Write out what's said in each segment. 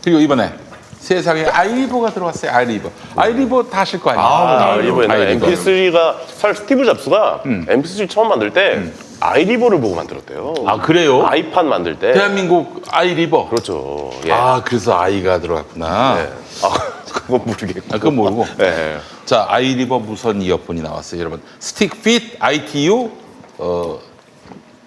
그리고 이번에 세상에 아이리버가 들어왔어요. 아이리버 다 아실 거 아니에요? 아이리버 옛날에 MP3가 사실 스티브 잡스가 MP3 처음 만들 때 아이리버를 보고 만들었대요. 아, 그래요? 아이팟 만들 때. 대한민국 아이리버. 그렇죠. 예. 아, 그래서 아이가 들어갔구나. 네. 그건 모르겠고. 아, 그건 모르고. 네. 자, 아이리버 무선 이어폰이 나왔어요, 여러분. 스틱핏 ITU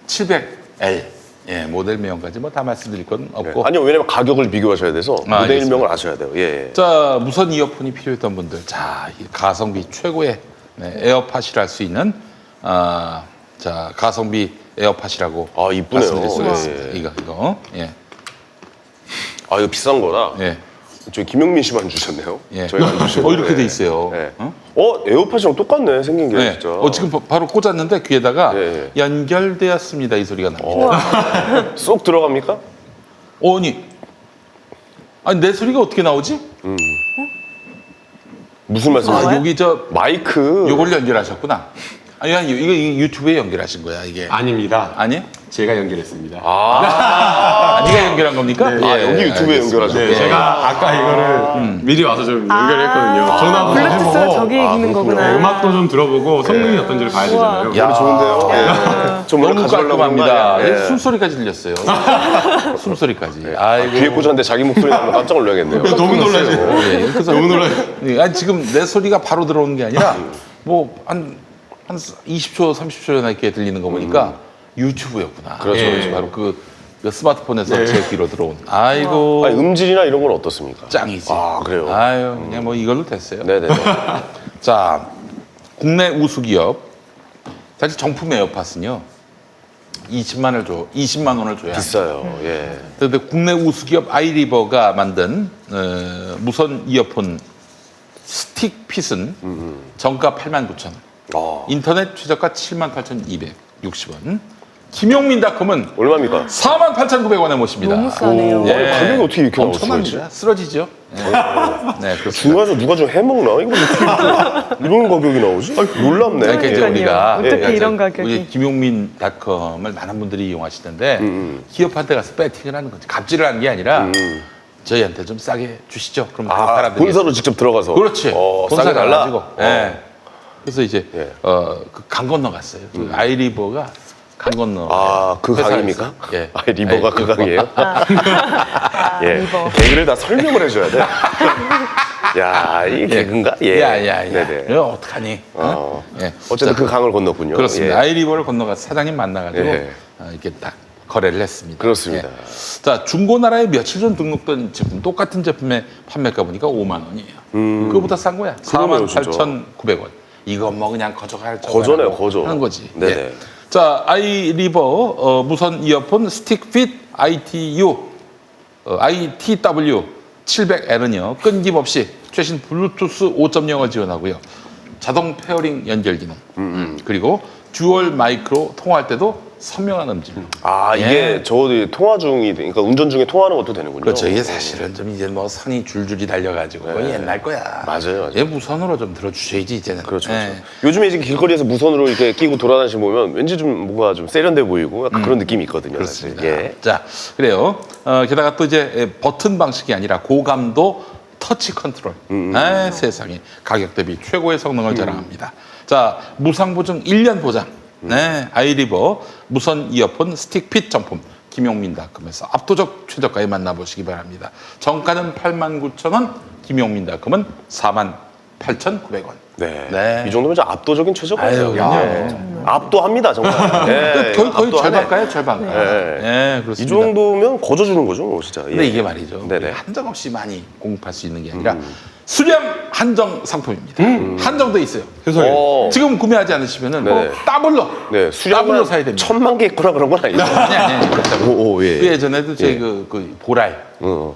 700L. 예, 모델명까지 뭐 다 말씀드릴 건 없고. 아니요, 왜냐면 가격을 비교하셔야 돼서 모델명을 알겠습니다. 아셔야 돼요. 예. 자, 무선 이어폰이 필요했던 분들, 자, 이 가성비 최고의 에어팟이라 할 수 있는 자, 가성비 에어팟이라고 아, 이쁘네요. 말씀드릴 수가 예. 있습니다. 이거, 예, 아, 이거 비싼 거라. 예, 저희 김용민 씨만 주셨네요. 예. 저희가 안 주시고. 이렇게 돼 있어요. 네. 어? 에어팟이랑 똑같네, 생긴 게 네. 진짜. 지금 바로 꽂았는데 귀에다가 예. 연결되었습니다. 이 소리가 납니다. 쏙 들어갑니까? 아니 내 소리가 어떻게 나오지? 무슨 말씀이세요? 여기 마이크. 요걸 연결하셨구나. 아니 이거 유튜브에 연결하신 거야 이게. 아닙니다. 아니? 제가 연결했습니다. 네가 연결한 겁니까? 아, 여기 유튜브에 연결하셨어요. 네, 제가 아까 이거를 미리 와서 좀 연결했거든요. 전화번호 블루투스가 해보고 저기 있는 거구나. 네, 음악도 좀 들어보고 성능이 어떤지를 봐야 되잖아요. 야, 좋은데요? 예. 좀 원래 너무 가져가려고 하는 거 깔끔합니다. 아니야? 예. 숨소리까지 들렸어요. 숨소리까지. 아이고. 귀에 꽂았는데 자기 목소리 나면 깜짝 놀라겠네요. 너무 놀라요. 예, 그래서 너무 놀라요. 아니, 지금 내 소리가 바로 들어오는 게 아니라 뭐 한 20초, 30초 전에 이렇게 들리는 거 보니까 유튜브였구나. 그렇죠, 예, 그렇죠. 바로 그 스마트폰에서 제 귀로 들어온. 아이고. 아니, 음질이나 이런 건 어떻습니까? 짱이지. 아, 그래요? 아유, 그냥 뭐 이걸로 됐어요. 네네. 자, 국내 우수 기업. 사실 정품 에어팟은요. 20만 원을 줘야. 비싸요. 예. 근데 국내 우수 기업 아이리버가 만든 무선 이어폰 스틱핏은 정가 89,000원. 인터넷 최저가 78,260원. 김용민닷컴은 얼마입니까? 48,900원에 모십니다. 너무 싸네요. 예. 가격이 어떻게 이렇게 나올 수가 있지? 엄청납니다. 쓰러지죠. 네, 네 그렇습니다. 중간에서 누가 좀 해먹나? 이거 어떻게 이런 가격이 나오지? 놀랍네. 그러니까 이제 그러니까요. 우리가 어떻게 예, 이런 가격이. 우리 김용민닷컴을 많은 분들이 이용하시던데 기업한테 가서 배팅을 하는 거지. 갑질을 하는 게 아니라 저희한테 좀 싸게 주시죠. 그럼 아, 팔아드리겠습니다. 본사로 직접 들어가서. 그렇지. 싸게 달라? 가지고. 예. 그래서 이제 예. 강 건너 갔어요. 그 아이리버가 강 건너. 아, 그 회사가 강입니까? 있어요. 예. 아, 리버가 그 강이에요? 예. 리버. 개그를 다 설명을 해줘야 돼. 야, 이게 개그인가? 예. 야야야. 네네. 이거 어떡하니? 예. 어쨌든 그 강을 건넜군요. 그렇습니다. 예. 아이리버를 건너가서 사장님 만나가지고 예. 이렇게 딱 거래를 했습니다. 그렇습니다. 예. 자, 중고나라에 며칠 전 등록된 제품, 똑같은 제품의 판매가 보니까 5만 원이에요. 그거보다 싼 거야. 그러네요, 48,900원. 이건 뭐 그냥 거저갈 거저네요, 거저. 하는 거지. 네네. 예. 자, 아이리버 무선 이어폰 스틱핏 ITU ITW 700L은요 끊김없이 최신 블루투스 5.0을 지원하고요. 자동 페어링 연결 기능 그리고 듀얼 마이크로 통화할 때도 선명한 음질로. 아, 이게 저 통화 중이, 그러니까 운전 중에 통화하는 것도 되는군요. 그렇죠. 이게 사실은 좀 이제 뭐 선이 줄줄이 달려가지고 그건 옛날 거야. 맞아요. 얘 무선으로 좀 들어주셔야지 이제는. 그렇죠. 예. 그렇죠. 요즘에 이제 길거리에서 무선으로 이렇게 끼고 돌아다니시면 보면 왠지 좀 뭔가 좀 세련돼 보이고 약간 그런 느낌이 있거든요. 그렇습니다. 사실. 예. 자, 그래요. 게다가 또 이제 버튼 방식이 아니라 고감도 터치 컨트롤. 아, 세상에 가격 대비 최고의 성능을 자랑합니다. 자, 무상 보증 1년 보장. 네, 아이리버 무선 이어폰 스틱핏 정품 김용민닷컴에서 압도적 최저가에 만나보시기 바랍니다. 정가는 89,000원, 김용민닷컴은 48,900원. 네. 네. 이 정도면 좀 압도적인 최저가예요. 아유, 그럼요. 압도합니다, 정말. 예, 거의 압도하네. 절반가요, 절반가. 네. 네, 이 그렇습니다. 정도면 거저주는 거죠, 진짜. 예. 근데 이게 말이죠. 네네. 한정없이 많이 공급할 수 있는 게 아니라 수량 한정 상품입니다. 한정돼 있어요. 어. 지금 구매하지 않으시면은 네네. 더블로 네, 더블로 사야 됩니다. 1000만 개 있구나 그런 건 아니죠. 아니 그렇다고. 오, 예. 그 예전에도 저희 그 보랄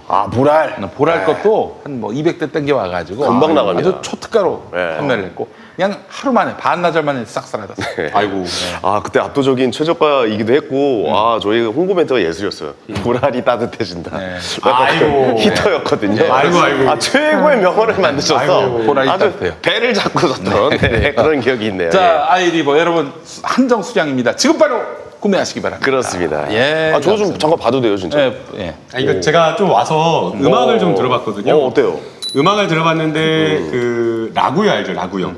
아, 보랄. 것도 한 뭐 200대 땡겨 와가지고 금방 나갑니다. 아주 초특가로 네. 판매를 했고 그냥 하루 만에 반나절 만에 싹 사라졌어요. 아이고. 아, 그때 압도적인 최저가이기도 했고, 아, 저희 홍보 멘트가 예술이었어요. 보랄이 따뜻해진다. 네. 아이고. 히터였거든요. 아이고, 아이고. 아, 최고의 명언을 만드셔서 아이고. 보랄이 아주 따뜻해요. 배를 잡고 섰던 네, 그런 기억이 있네요. 자, 아이리버 여러분 한정 수량입니다. 지금 바로 구매하시기 바랍니다. 그렇습니다. 예. 저도 좀 잠깐 봐도 돼요, 진짜. 예, 예. 이거 제가 좀 와서 음악을 좀 들어봤거든요. 어때요? 음악을 들어봤는데 그 라구요 알죠? 라구요.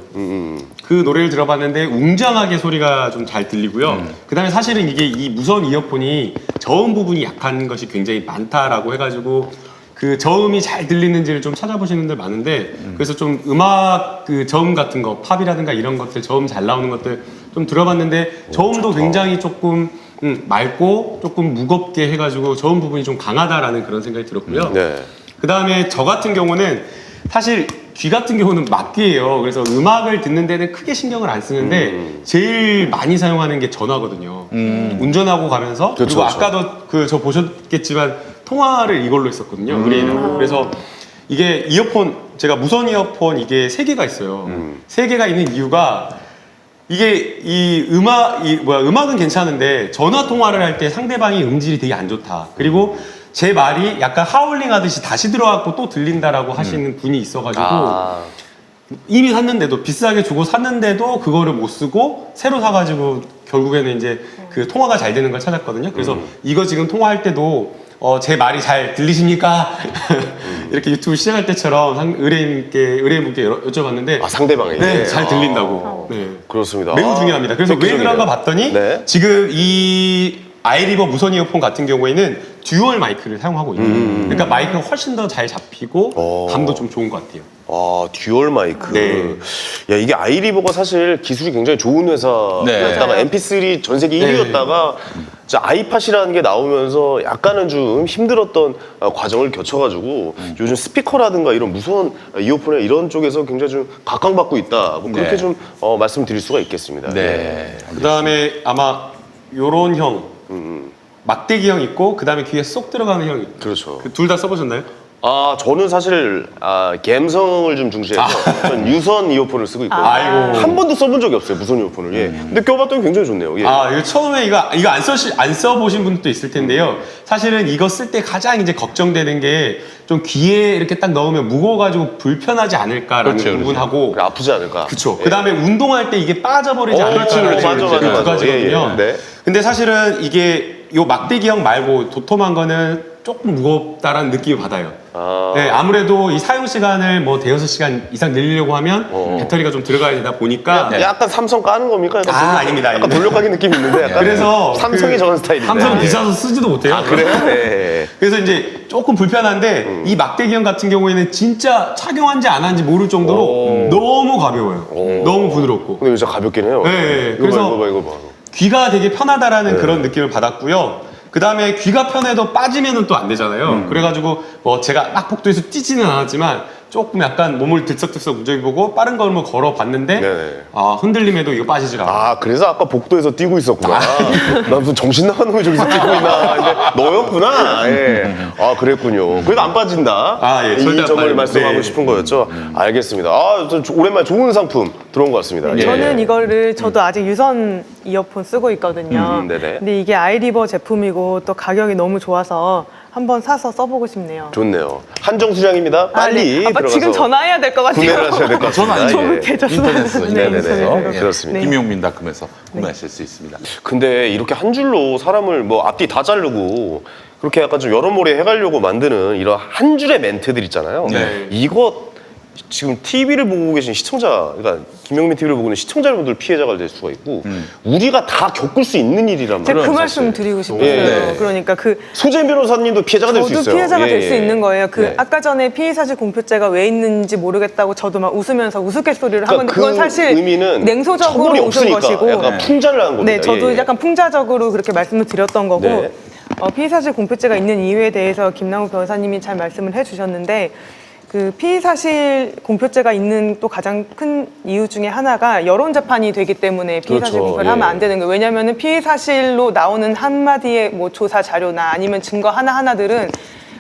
그 노래를 들어봤는데 웅장하게 소리가 좀 잘 들리고요. 그다음에 사실은 이게 이 무선 이어폰이 저음 부분이 약한 것이 굉장히 많다라고 해가지고 그 저음이 잘 들리는지를 좀 찾아보시는 분들 많은데 그래서 좀 음악 그 저음 같은 거 팝이라든가 이런 것들 저음 잘 나오는 것들 좀 들어봤는데 저음도 굉장히 조금 맑고 조금 무겁게 해가지고 저음 부분이 좀 강하다라는 그런 생각이 들었고요. 네. 그 다음에 저 같은 경우는 사실 귀 같은 경우는 막귀예요. 그래서 음악을 듣는 데는 크게 신경을 안 쓰는데 제일 많이 사용하는 게 전화거든요. 운전하고 가면서 그쵸, 그리고 그쵸. 아까도 그 저 보셨겠지만 통화를 이걸로 했었거든요. 의뢰인하고. 그래서 이게 이어폰 제가 무선 이어폰 이게 3개가 있어요. 3개가 있는 이유가 이게 음악은 괜찮은데 전화 통화를 할 때 상대방이 음질이 되게 안 좋다. 그리고 제 말이 약간 하울링 하듯이 다시 들어갔고 또 들린다라고 하시는 분이 있어가지고 이미 샀는데도 비싸게 주고 샀는데도 그거를 못 쓰고 새로 사가지고 결국에는 이제 그 통화가 잘 되는 걸 찾았거든요. 그래서 이거 지금 통화할 때도 제 말이 잘 들리십니까? 이렇게 유튜브 시작할 때처럼 의뢰인분께 여쭤봤는데 상대방에게. 네, 잘 들린다고. 네. 그렇습니다. 매우 중요합니다. 그래서 왜 획기적이네요. 그런가 봤더니 네. 지금 이 아이리버 무선 이어폰 같은 경우에는 듀얼 마이크를 사용하고 있는 그러니까 마이크가 훨씬 더 잘 잡히고 감도 좀 좋은 것 같아요. 듀얼 마이크. 네. 야, 이게 아이리버가 사실 기술이 굉장히 좋은 회사였다가 네. MP3 전 세계 1위였다가 아이팟이라는 게 나오면서 약간은 좀 힘들었던 과정을 거쳐가지고 요즘 스피커라든가 이런 무선 이어폰에 이런 쪽에서 굉장히 좀 각광받고 있다. 뭐 그렇게 네. 좀 말씀드릴 수가 있겠습니다. 네. 그 다음에 아마 요런 형 막대기 형 있고 그 다음에 귀에 쏙 들어가는 형 있고 그렇죠. 둘 다 써보셨나요? 저는 사실 감성을 좀 중시해서 전 유선 이어폰을 쓰고 있거든요. 아이고. 한 번도 써본 적이 없어요, 무선 이어폰을. 예. 근데 껴봤더니 굉장히 좋네요. 예. 이거 처음에 이거 안 써보신 분도 있을 텐데요. 사실은 이거 쓸 때 가장 이제 걱정되는 게 좀 귀에 이렇게 딱 넣으면 무거워가지고 불편하지 않을까라는 그렇죠, 부분하고 아프지 않을까? 그쵸. 그 다음에 운동할 때 이게 빠져버리지 않을까라는 그렇지. 맞아, 그 맞아. 두 가지거든요. 예, 예. 네. 근데 사실은 이게 요 막대기형 말고 도톰한 거는 조금 무겁다라는 느낌을 받아요. 네, 아무래도 이 사용 시간을 뭐 대여섯 시간 이상 늘리려고 하면 배터리가 좀 들어가야 되다 보니까 약간 삼성 까는 겁니까? 약간 아닙니다. 약간 돌려가기 느낌이 있는데 약간 그래서 삼성이 저런 스타일인데. 삼성 예. 비싸서 쓰지도 못해요. 그래요? 네. 그래서 이제 조금 불편한데 이 막대기형 같은 경우에는 진짜 착용한지 안 한지 모를 정도로 너무 가벼워요. 너무 부드럽고. 근데 진짜 가볍긴 해요. 네, 이거 그래서 봐, 이거 봐. 귀가 되게 편하다라는 그런 느낌을 받았고요. 그 다음에 귀가 편해도 빠지면은 또 안 되잖아요. 그래가지고 뭐 제가 막 복도에서 뛰지는 않았지만 조금 약간 몸을 들썩들썩 움직여보고 빠른 걸음을 걸어봤는데 네네. 흔들림에도 이거 빠지지가 않아요. 그래서 아까 복도에서 뛰고 있었구나. 나 무슨 정신 나간 놈이 저기서 뛰고 있나. 근데 너였구나. 예. 그랬군요. 그래도 안 빠진다. 예, 이 절대 안 점을 빠집니다. 말씀하고 네. 싶은 거였죠. 알겠습니다. 오랜만에 좋은 상품 들어온 것 같습니다. 예. 저는 이거를 저도 아직 유선 이어폰 쓰고 있거든요. 네네. 근데 이게 아이리버 제품이고 또 가격이 너무 좋아서 한번 사서 써보고 싶네요. 좋네요. 한정 수량입니다. 빨리 네. 아빠 들어가서 지금 전화해야 될 것 같아요. 구매를 하셔야 될 것 같습니다. 전화 예. 조급해졌어요. 인터넷에서 네, 네네네. 예. 그렇습니다. 김용민닷컴에서 구매하실 수 있습니다. 근데 이렇게 한 줄로 사람을 뭐 앞뒤 다 자르고 그렇게 약간 좀 여러모리 해가려고 만드는 이런 한 줄의 멘트들 있잖아요. 네. 이거 지금 TV를 보고 계신 시청자, 그러니까 김용민 TV를 보고 있는 시청자 여러분들 피해자가 될 수가 있고 우리가 다 겪을 수 있는 일이란 제가 말이에요. 그 사실. 말씀 드리고 싶었어요. 예, 네. 그러니까 소재인 변호사님도 피해자가 될 수 저도 있어요. 피해자가 될 수 예. 있는 거예요. 네. 아까 전에 피의사실 공표죄가 왜 있는지 모르겠다고 저도 막 웃으면서 우스갯소리를 한 건데 그건 사실 의미는 냉소적으로 처벌이 웃은 없으니까 것이고 약간 풍자를 한 겁니다. 네, 저도 예. 약간 풍자적으로 그렇게 말씀을 드렸던 거고 네. 피의사실 공표죄가 있는 이유에 대해서 김남욱 변호사님이 잘 말씀을 해주셨는데 그 피의사실 공표죄가 있는 또 가장 큰 이유 중에 하나가 여론 재판이 되기 때문에 피의사실 그렇죠. 공표를 예. 하면 안 되는 거예요. 왜냐하면 피의사실로 나오는 한마디의 뭐 조사 자료나 아니면 증거 하나하나들은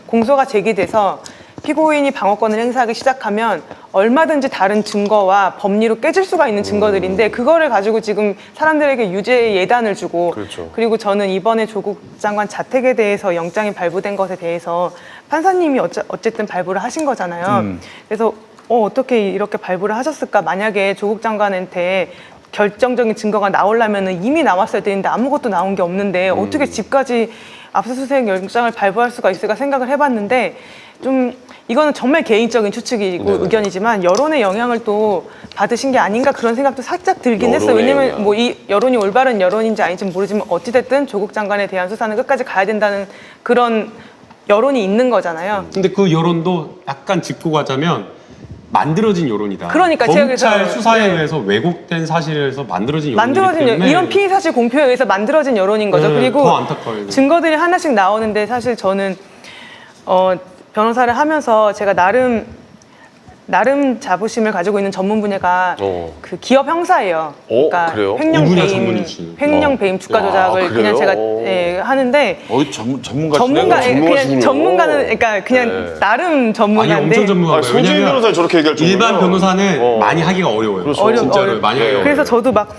공소가 제기돼서 피고인이 방어권을 행사하기 시작하면 얼마든지 다른 증거와 법리로 깨질 수가 있는 증거들인데 그거를 가지고 지금 사람들에게 유죄 예단을 주고 그렇죠. 그리고 저는 이번에 조국 장관 자택에 대해서 영장이 발부된 것에 대해서 판사님이 어쨌든 발부를 하신 거잖아요. 그래서 어떻게 이렇게 발부를 하셨을까? 만약에 조국 장관한테 결정적인 증거가 나오려면 이미 나왔어야 되는데 아무것도 나온 게 없는데 어떻게 집까지 압수수색 영장을 발부할 수가 있을까 생각을 해봤는데 좀 이거는 정말 개인적인 추측이고 의견이지만 여론의 영향을 또 받으신 게 아닌가 그런 생각도 살짝 들긴 했어요. 여론의 왜냐면 영향. 뭐 이 여론이 올바른 여론인지 아닌지 모르지만 어찌됐든 조국 장관에 대한 수사는 끝까지 가야 된다는 그런 여론이 있는 거잖아요. 근데 그 여론도 약간 짚고 가자면 만들어진 여론이다. 그러니까 제가 검찰 그래서- 수사에 네. 의해서 왜곡된 사실에서 만들어진 여론이기 만들어진 때문에 이런 피의 사실 공표에 의해서 만들어진 여론인 거죠. 네, 그리고 더 안타까워요. 증거들이 하나씩 나오는데 사실 저는 변호사를 하면서 제가 나름 자부심을 가지고 있는 전문 분야가 그 기업 형사예요. 그래요? 횡령 이 분야 배임, 전문이지. 횡령 배임 주가 조작을 그래요? 그냥 제가 하는데 전문가 전문가 전문가시군요. 그냥 전문가는 그러니까 그냥 네. 나름 아니 전문가인데 엄청 전문가예요. 손지인 왜냐면 변호사 저렇게 얘기할 정도면 일반 변호사는 많이 하기가 어려워요. 그렇죠. 진짜로 많이 하기가 어려워요. 그래서 저도 막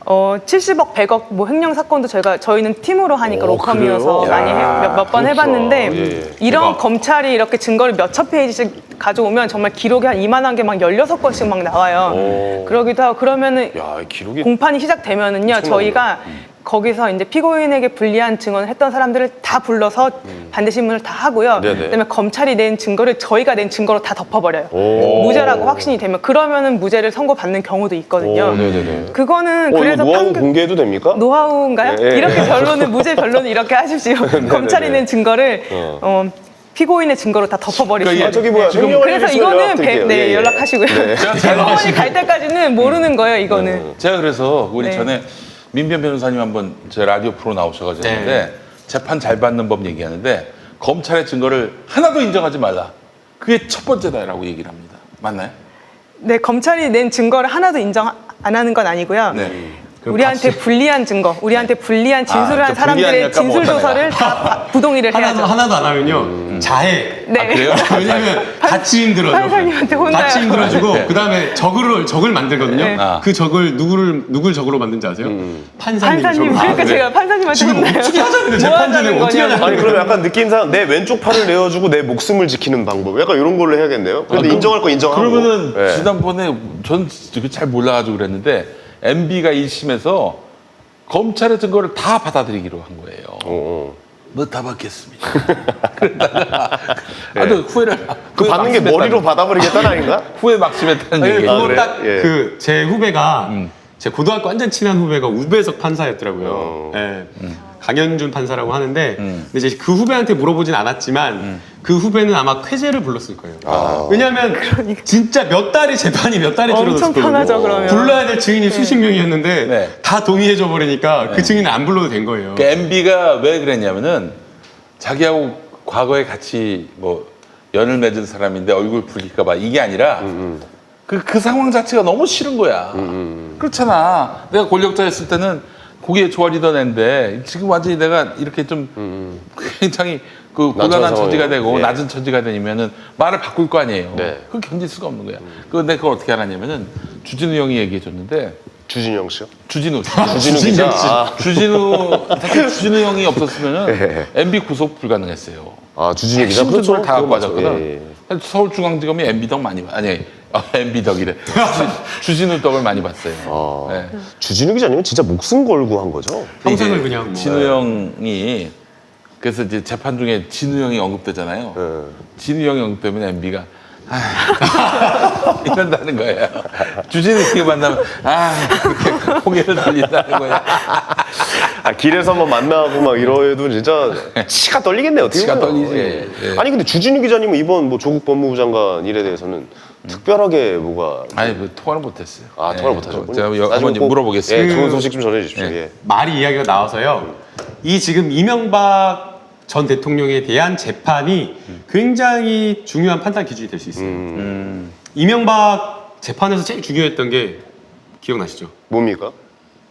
70억, 100억 뭐 횡령 사건도 저희는 팀으로 하니까 로컴이어서 그래요? 많이 야, 몇 번 그렇구나. 해봤는데 예. 이런 대박. 검찰이 이렇게 증거를 몇천 페이지씩 가져오면 정말 기록이 한 이만한 게 막 16건씩 막 나와요. 그러기도 하고 그러면은 야, 이 기록이 공판이 시작되면은요 저희가 거기서 이제 피고인에게 불리한 증언을 했던 사람들을 다 불러서 반대신문을 다 하고요. 네네. 그다음에 검찰이 낸 증거를 저희가 낸 증거로 다 덮어버려요. 오. 무죄라고 확신이 되면 그러면은 무죄를 선고받는 경우도 있거든요. 네네네. 그거는 이거 그래서 노하우 판결 공개해도 됩니까? 노하우인가요? 예, 예. 이렇게 변론은 무죄 변론은 이렇게 하십시오. 검찰이 낸 증거를 피고인의 증거로 다 덮어버리시면 그러니까 저기 뭐야 지금 횡령을 그래서 있으면 이거는 연락드릴게요. 네, 예, 예. 연락하시고요. 대법원이 갈 때까지는 모르는 거예요. 이거는. 제가 그래서 우리 네. 전에 민변 변호사님 한번 제 라디오 프로 나오셔가지고 네. 했는데 재판 잘 받는 법 얘기하는데 검찰의 증거를 하나도 인정하지 말라. 그게 첫 번째다라고 얘기를 합니다. 맞나요? 네, 검찰이 낸 증거를 하나도 인정 안 하는 건 아니고요. 네. 우리한테 불리한 증거, 우리한테 불리한 진술을 한 저 사람들의 불리하니까 뭐 진술 조서를 다 부동의를 해야죠. 하나도 안 하면요 자해. 네. 아, 그래요? 왜냐면 같이 힘들어져. 판사님한테 혼나요. 같이 힘들어지고 네. 그다음에 적을 만들거든요. 네. 아. 그 누굴 적으로 만든지 아세요? 판사님 판사님, 적으로. 그러니까 제가 판사님한테 지금 혼나요. 어떻게 하자는데 뭐 재판장이 하자는 어떻게 거냐고. 하자는 아니 그럼 약간 느낌상 내 왼쪽 팔을 내어주고 내 목숨을 지키는 방법 약간 이런 걸로 해야겠네요. 근데 인정할 거 인정하고. 그러면은 네. 지난번에 전 잘 몰라가지고 그랬는데 MB가 1심에서 검찰의 증거를 다 받아들이기로 한 거예요. 뭐 다 받겠습니다. 그러다가 아주 후회를 그 받는 게 머리로 받아버리겠다는 아닌가? 후회 막심했다는 아니, 얘기예요. 그거 그래요? 딱 예. 그 제 후배가 제 고등학교 완전 친한 후배가 우배석 판사였더라고요. 예. 강현준 판사라고 하는데 근데 이제 그 후배한테 물어보진 않았지만 그 후배는 아마 쾌재를 불렀을 거예요. 왜냐하면 진짜 몇 달이 재판이 몇 달이 엄청 줄어들었거든요. 편하죠, 그러면. 불러야 될 증인이 수십 명이었는데 네. 다 동의해줘 버리니까 그 증인은 안 불러도 된 거예요. 그 MB가 왜 그랬냐면은 자기하고 과거에 같이 뭐 연을 맺은 사람인데 얼굴 풀릴까봐 이게 아니라 그 상황 자체가 너무 싫은 거야. 그렇잖아. 내가 권력자였을 때는 고기에 조아리던 애인데 지금 완전히 내가 이렇게 좀 굉장히 그 곤란한 난처한 처지가 되고 상황이에요. 예. 낮은 처지가 되면은 말을 바꿀 거 아니에요. 네. 그걸 견딜 수가 없는 거야. 근데 그걸 어떻게 알았냐면은 주진우 형이 얘기해 줬는데 주진영 씨요? 주진우 주진우 기자. 아, 사실 주진우 형이 없었으면은 MB 구속 불가능했어요. 주진영 기자. 핵심 증거를 다 갖고 그건 맞죠. 가졌거든. 예, 예. 서울중앙지검이 MB 덕 많이 아니 MB 덕이래. 주진우 덕을 많이 봤어요. 네. 주진우 기자님은 진짜 목숨 걸고 한 거죠? 평생을 이제 그냥 뭐. 진우 형이 그래서 이제 재판 중에 진우 형이 언급되잖아요. 예. 진우 형이 언급되면 MB가 이런다는 거예요. 주진우 이렇게 만나면 그렇게 고개를 돌린다는 거야. 길에서 한번 만나고 막 이러해도 진짜 치가 떨리겠네요. 어떻게 치가 보면. 떨리지. 예. 예. 아니 근데 주진우 기자님은 이번 뭐 조국 법무부 장관 일에 대해서는 특별하게 뭐가 아니 뭐 통화를 못했어요. 통화를 못 하셨군요. 제가 나중에 한번 꼭, 물어보겠습니다. 예, 좋은 소식 좀 전해 주십시오. 예. 예. 말이 이야기가 나와서요. 이 지금 이명박 전 대통령에 대한 재판이 굉장히 중요한 판단 기준이 될 수 있어요. 이명박 재판에서 제일 중요했던 게 기억나시죠? 뭡니까?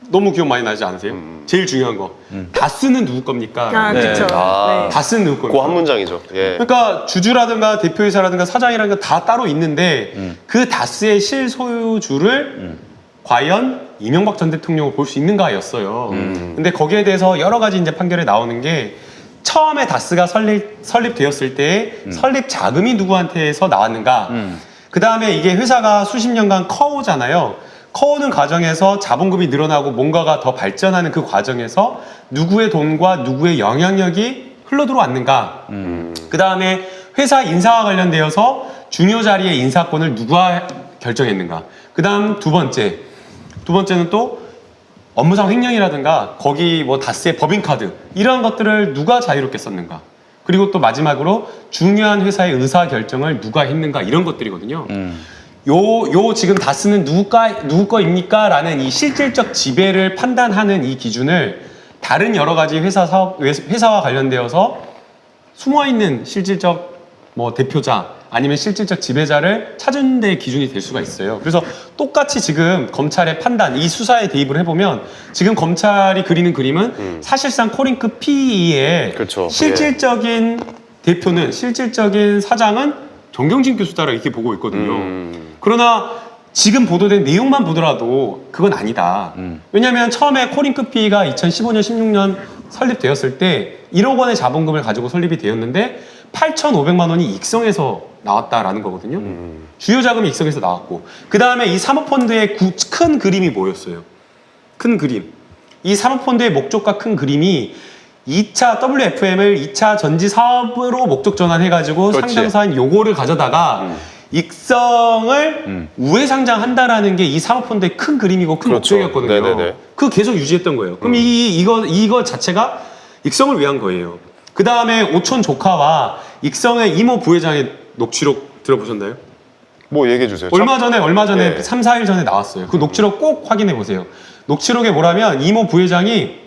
너무 기억 많이 나지 않으세요? 제일 중요한 거. 다스는 누구 겁니까? 아, 네. 그렇죠. 아. 네. 다스는 누구 그 겁니까? 한 문장이죠. 예. 그러니까 주주라든가 대표이사라든가 사장이라든가 다 따로 있는데 그 다스의 실소유주를 과연 이명박 전 대통령을 볼 수 있는가였어요. 근데 거기에 대해서 여러 가지 이제 판결에 나오는 게 처음에 다스가 설립되었을 때 설립 자금이 누구한테서 나왔는가. 그 다음에 이게 회사가 수십 년간 커오잖아요. 커오는 과정에서 자본금이 늘어나고 뭔가가 더 발전하는 그 과정에서 누구의 돈과 누구의 영향력이 흘러들어왔는가. 그 다음에 회사 인사와 관련되어서 중요 자리의 인사권을 누가 결정했는가. 그 다음 두 번째는 또 업무상 횡령이라든가 거기 뭐 다스의 법인카드 이런 것들을 누가 자유롭게 썼는가. 그리고 또 마지막으로 중요한 회사의 의사결정을 누가 했는가 이런 것들이거든요. 요 지금 다스는 누구 거입니까? 라는 이 실질적 지배를 판단하는 이 기준을 다른 여러 가지 회사와 관련되어서 숨어있는 실질적 뭐 대표자 아니면 실질적 지배자를 찾은 데 기준이 될 수가 있어요. 그래서 똑같이 지금 검찰의 판단, 이 수사에 대입을 해보면 지금 검찰이 그리는 그림은 사실상 코링크 PE의 그렇죠. 실질적인 대표는, 실질적인 사장은 정경심 교수다라 이렇게 보고 있거든요. 그러나 지금 보도된 내용만 보더라도 그건 아니다. 왜냐하면 처음에 코링크 PE가 2015년, 16년 설립되었을 때 1억 원의 자본금을 가지고 설립이 되었는데 8,500만 원이 익성에서 나왔다라는 거거든요. 주요 자금이 익성에서 나왔고 그 다음에 이 사모펀드의 큰 그림이 뭐였어요? 큰 그림. 이 사모펀드의 목적과 큰 그림이 2차 WFM을 2차 전지 사업으로 목적 전환해가지고 그렇지. 상장사인 요거를 가져다가 익성을 우회 상장한다라는 게 이 사모펀드의 큰 그림이고 큰 그렇죠. 목적이었거든요. 네네네. 그거 계속 유지했던 거예요. 그럼 이거 자체가 익성을 위한 거예요. 그 다음에 오촌 조카와 익성의 이모 부회장의 녹취록 들어보셨나요? 뭐 얘기해 주세요. 얼마 전에 예. 3, 4일 전에 나왔어요. 그 녹취록 꼭 확인해 보세요. 녹취록에 뭐라면 이모 부회장이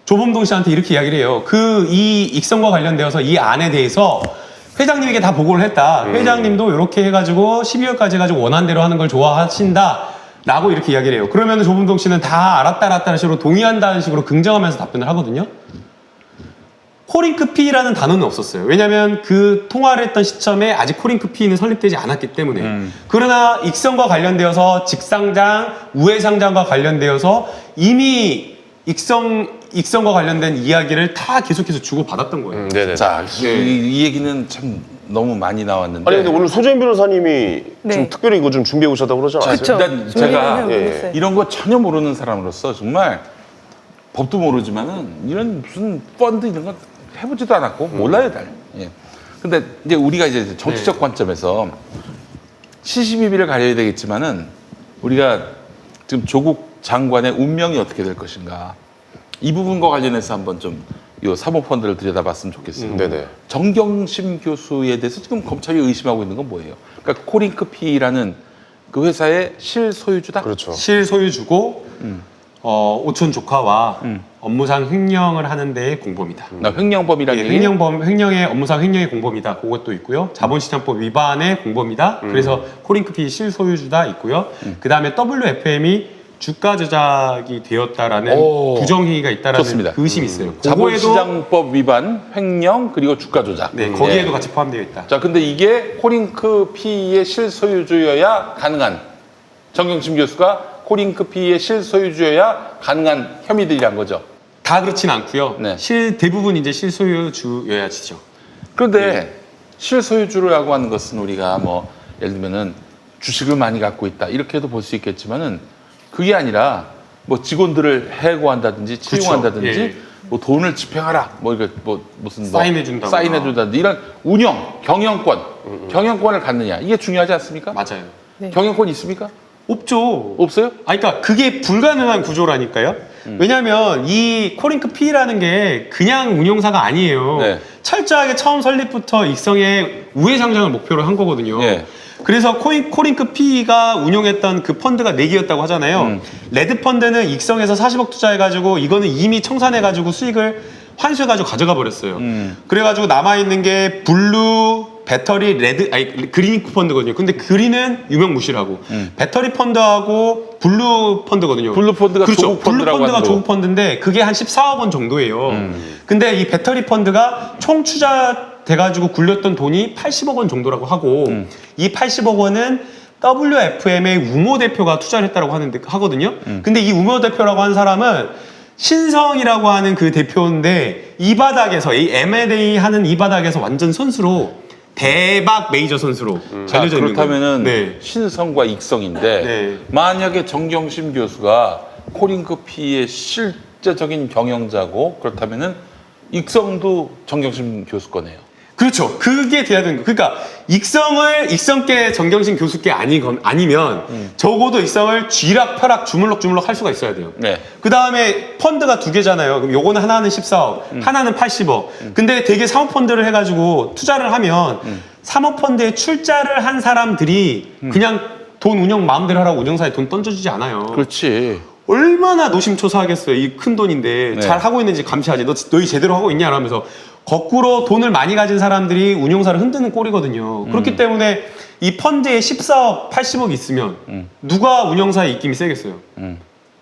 조범동 씨한테 이렇게 이야기를 해요. 이 익성과 관련되어서 이 안에 대해서 회장님에게 다 보고를 했다. 회장님도 이렇게 해가지고 12월까지 해가지고 원한대로 하는 걸 좋아하신다. 라고 이렇게 이야기를 해요. 그러면 조범동 씨는 다 알았다라는 식으로 동의한다는 식으로 긍정하면서 답변을 하거든요. 코링크 P라는 단어는 없었어요. 왜냐하면 그 통화를 했던 시점에 아직 코링크 P는 설립되지 않았기 때문에. 그러나 익성과 관련되어서 직상장, 우회상장과 관련되어서 이미 익성과 관련된 이야기를 다 계속해서 주고받았던 거예요. 네네. 자, 이 얘기는 참 너무 많이 나왔는데. 아니 근데 오늘 소재인 변호사님이 네. 좀 특별히 이거 좀 준비해 오셨다고 그러지 않았어요? 그쵸. 일단 제가 준비해보겠어요. 이런 거 전혀 모르는 사람으로서 정말 법도 모르지만은 이런 무슨 펀드 이런 거 해보지도 않았고 몰라요, 잘. 예. 근데 이제 우리가 이제 정치적 관점에서 시시비비를 가려야 되겠지만은 우리가 지금 조국 장관의 운명이 어떻게 될 것인가 이 부분과 관련해서 한번 좀 이 사모펀드를 들여다봤으면 좋겠어요. 네네. 정경심 교수에 대해서 지금 검찰이 의심하고 있는 건 뭐예요? 그러니까 코링크 P라는 그 회사의 실소유주다. 그렇죠. 실소유주고 오촌 조카와 업무상 횡령을 하는 데의 공범이다. 나 횡령범이라는 얘기. 횡령의 업무상 횡령의 공범이다. 그것도 있고요. 자본시장법 위반의 공범이다. 그래서 코링크 P 실소유주다 있고요. 그 다음에 WFM이 주가 조작이 되었다라는 오, 부정행위가 있다라는 좋습니다. 그 의심이 있어요. 그거에도 자본시장법 위반, 횡령 그리고 주가 조작. 네, 거기에도 같이 포함되어 있다. 자, 근데 이게 코링크 P의 실소유주여야 가능한 정경심 교수가 코링크 P의 실소유주여야 가능한 혐의들이란 거죠. 다 그렇진 않고요. 네. 대부분 이제 실소유주여야지죠. 그런데 실소유주라고 하는 것은 우리가 뭐 예를 들면은 주식을 많이 갖고 있다 이렇게도 볼 수 있겠지만은 그게 아니라 뭐 직원들을 해고한다든지 채용한다든지 예. 뭐 돈을 집행하라 뭐 이렇게 뭐 무슨 뭐 사인해준다거나. 사인해준다든지 이런 운영 경영권을 갖느냐 이게 중요하지 않습니까? 맞아요. 네. 경영권 있습니까? 없죠. 없어요? 그러니까 그게 불가능한 구조라니까요. 왜냐하면 이 코링크 P라는 게 그냥 운용사가 아니에요. 네. 철저하게 처음 설립부터 익성의 우회 상장을 목표로 한 거거든요. 네. 그래서 코링크 P가 운용했던 그 펀드가 4개였다고 하잖아요. 레드 펀드는 익성에서 40억 투자해가지고 이거는 이미 청산해가지고 수익을 환수해가지고 가져가 버렸어요. 그래가지고 남아있는 게 블루, 배터리, 그린 펀드거든요. 근데 그린은 유명무실하고 배터리 펀드하고 블루 펀드거든요. 블루 펀드가 그렇죠. 조국 펀드라고 블루 펀드가 하는 조국 펀드인데 그게 한 14억 원 정도예요. 근데 이 배터리 펀드가 총 투자돼가지고 굴렸던 돈이 80억 원 정도라고 하고 이 80억 원은 WFM의 우모 대표가 투자를 했다고 하거든요. 근데 이 우모 대표라고 한 사람은 신성이라고 하는 그 대표인데 이 바닥에서 이 M&A 하는 이 바닥에서 완전 선수로 대박 메이저 선수로 자, 알려져 있는 그렇다면은 거예요. 네. 신성과 익성인데 네. 만약에 정경심 교수가 코링크피의 실제적인 경영자고 그렇다면은 익성도 정경심 교수 거네요. 그렇죠. 그게 돼야 되는 거. 그러니까 익성계 정경심 교수께 아니면 적어도 익성을 쥐락펴락 주물럭주물럭 할 수가 있어야 돼요. 네. 그 다음에 펀드가 2개잖아요. 그럼 요거는 하나는 14억, 하나는 80억. 근데 되게 사모펀드를 해가지고 투자를 하면 사모펀드에 출자를 한 사람들이 그냥 돈 운영 마음대로 하라고 운영사에 돈 던져주지 않아요. 그렇지. 얼마나 노심초사하겠어요. 이 큰 돈인데 네. 잘 하고 있는지 감시하지. 너희 제대로 하고 있냐? 이러면서 거꾸로 돈을 많이 가진 사람들이 운용사를 흔드는 꼴이거든요. 그렇기 때문에 이 펀드에 14억, 80억 있으면 누가 운용사에 입김이 세겠어요?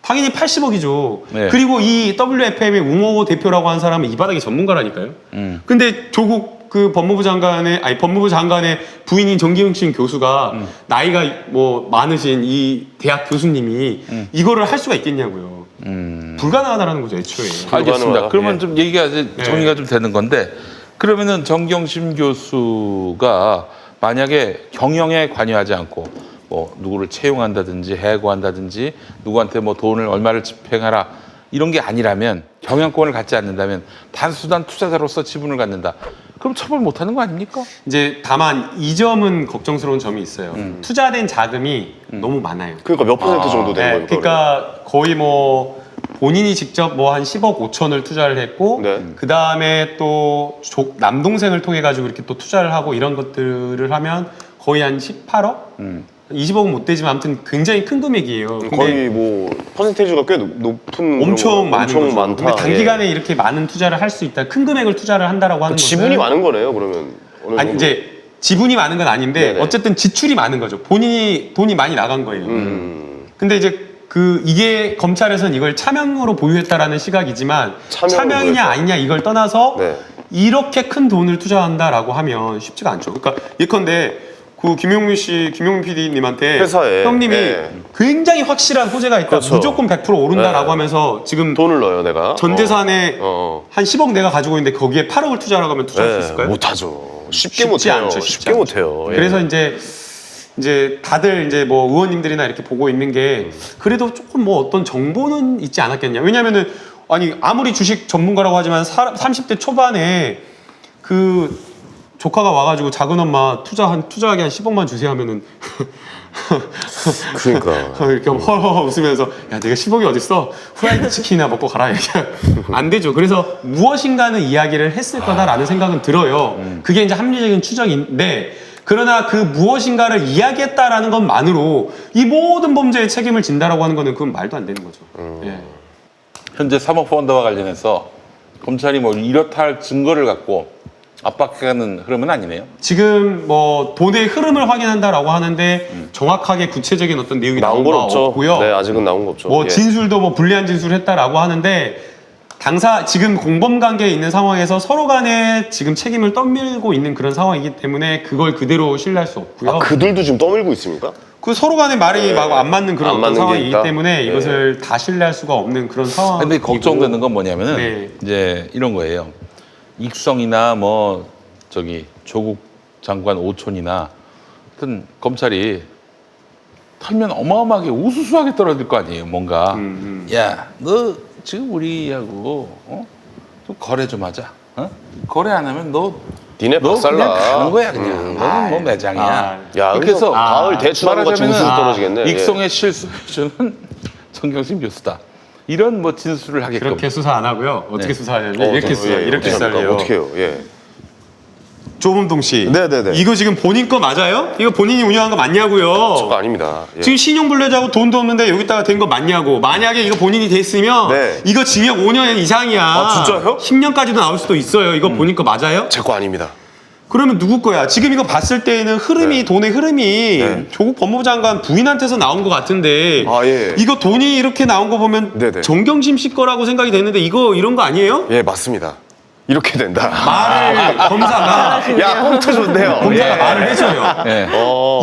당연히 80억이죠. 네. 그리고 이 WFM의 웅호 대표라고 하는 사람은 이 바닥의 전문가라니까요. 근데 조국 그 법무부 장관의 부인인 정기훈 교수가 나이가 뭐 많으신 이 대학 교수님이 이거를 할 수가 있겠냐고요. 불가능하다라는 거죠, 애초에. 알겠습니다. 불가능하다. 그러면 예. 좀 얘기가 이제 네. 정리가 좀 되는 건데 그러면은 정경심 교수가 만약에 경영에 관여하지 않고 뭐 누구를 채용한다든지 해고한다든지 누구한테 뭐 돈을 얼마를 집행하라 이런 게 아니라면 경영권을 갖지 않는다면 단순한 투자자로서 지분을 갖는다. 그럼 처벌 못하는 거 아닙니까? 이제 다만 이 점은 걱정스러운 점이 있어요. 투자된 자금이 너무 많아요. 그러니까 몇 퍼센트 정도 되는 거예요? 그러니까 거의 뭐 본인이 직접 뭐 한 10억 5천을 투자를 했고 네. 그 다음에 또 남동생을 통해 가지고 이렇게 또 투자를 하고 이런 것들을 하면 거의 한 18억? 20억은 못 되지만 아무튼 굉장히 큰 금액이에요. 근데 거의 뭐 퍼센테이지가 꽤 높은 엄청 많은 엄청 거죠. 많다. 근데 단기간에 예. 이렇게 많은 투자를 할 수 있다. 큰 금액을 투자를 한다라고 하는 것은 지분이 많은 거네요. 그러면 어느 아니 정도? 이제 지분이 많은 건 아닌데 네네. 어쨌든 지출이 많은 거죠. 본인이 돈이 많이 나간 거예요. 근데 이제 이게 검찰에서는 이걸 차명으로 보유했다라는 시각이지만 차명으로 차명이냐 보유했다. 아니냐 이걸 떠나서 네. 이렇게 큰 돈을 투자한다라고 하면 쉽지가 않죠. 그러니까 예컨대 그 김용민 PD님한테 회사에, 형님이 예. 굉장히 확실한 호재가 있다. 그렇죠. 무조건 100% 오른다라고 네. 하면서 지금 돈을 넣어요, 내가. 전 재산에 어. 한 10억 내가 가지고 있는데 거기에 8억을 투자하라고 하면 투자할 수 있을까요? 못하죠. 쉽게 쉽지 못해요. 않죠, 쉽게 못해요. 예. 그래서 이제 다들 이제 뭐 의원님들이나 이렇게 보고 있는 게 그래도 조금 뭐 어떤 정보는 있지 않았겠냐. 왜냐면은 아니 아무리 주식 전문가라고 하지만 30대 초반에 그 조카가 와가지고 작은 엄마 투자하게 한 10억만 주세요 하면은 그러니까. 이렇게 허허허 웃으면서 야 내가 10억이 어딨어 후라이드 치킨이나 먹고 가라 이렇게 안 되죠. 그래서 무엇인가는 이야기를 했을 거다라는 생각은 들어요. 그게 이제 합리적인 추정인데 그러나 그 무엇인가를 이야기했다라는 것만으로 이 모든 범죄의 책임을 진다라고 하는 거는 그건 말도 안 되는 거죠. 예. 현재 사모펀드와 관련해서 검찰이 뭐 이렇다 할 증거를 갖고 압박해가는 흐름은 아니네요. 지금 뭐 돈의 흐름을 확인한다라고 하는데 정확하게 구체적인 어떤 내용이 나온 나온 건 거 없죠. 없고요. 네, 아직은 나온 거 없죠. 뭐 예. 진술도 뭐 불리한 진술을 했다라고 하는데 지금 공범 관계에 있는 상황에서 서로 간에 지금 책임을 떠밀고 있는 그런 상황이기 때문에 그걸 그대로 신뢰할 수 없고요. 아, 그들도 지금 떠밀고 있습니까? 그 서로 간의 말이 막 안 맞는 그런 안 어떤 맞는 게 상황이기 있다? 때문에 이것을 다 신뢰할 수가 없는 그런 상황. 근데 걱정되는 건 뭐냐면은 네. 이제 이런 거예요. 익성이나 뭐 조국 장관 오촌이나 하여튼 검찰이 털면 어마어마하게 우수수하게 떨어질 거 아니에요. 뭔가 야, 너 지금 우리하고 좀 거래 좀 하자. 거래 안 하면 니네 너 그냥 박살나. 가는 거야 그냥. 너는 뭐 매장이야. 야, 이렇게 해서 가을 대출하는 것 같이 우수수 떨어지겠네. 예. 익성의 실수주는 정경심 교수다. 이런 뭐 진술을 하게끔. 그렇게 수사 안 하고요. 어떻게 네. 수사하냐면 이렇게 어떻게 수사를 해요. 어떻게 해요? 예. 조문동 씨. 네네네. 이거 지금 본인 거 맞아요? 이거 본인이 운영한 거 맞냐고요? 저거 아닙니다. 예. 지금 신용불려자고 돈도 없는데 여기다가 된 거 맞냐고. 만약에 이거 본인이 됐으면 네. 이거 징역 5년 이상이야. 아, 진짜요? 10년까지도 나올 수도 있어요. 이거 본인 거 맞아요? 제 거 아닙니다. 그러면 누구 거야? 지금 이거 봤을 때는 흐름이 네. 돈의 흐름이 네. 조국 법무부 장관 부인한테서 나온 것 같은데 아, 예. 이거 돈이 이렇게 나온 거 보면 네네. 정경심 씨 거라고 생각이 되는데 이거 이런 거 아니에요? 예, 맞습니다. 이렇게 된다. 말을 검사가 야, 컴퓨터 좋네요. 검사가 예. 말을 해줘요. 예.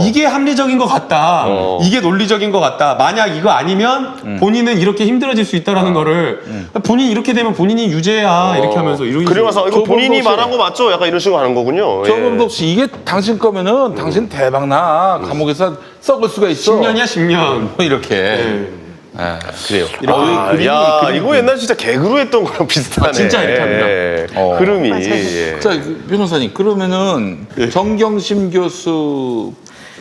이게 합리적인 것 같다. 이게 논리적인 것 같다. 만약 이거 아니면 본인은 이렇게 힘들어질 수 있다라는 거를 본인이 이렇게 되면 본인이 유죄야 이렇게 하면서 이런 그리고 나서 이거 조금 본인이 더 말한 거 맞죠? 약간 이런 식으로 하는 거군요. 예. 조금 더 없이 이게 당신 거면은 당신 대박나 감옥에서 썩을 수가 있어. 10년이야 10년. 뭐 이렇게. 아, 그래요. 아, 야, 이거 옛날 진짜 개그로 했던 거랑 비슷하네. 진짜 이렇게 합니다. 예. 어. 흐름이. 맞아요. 예. 자, 그 변호사님 그러면은 정경심 교수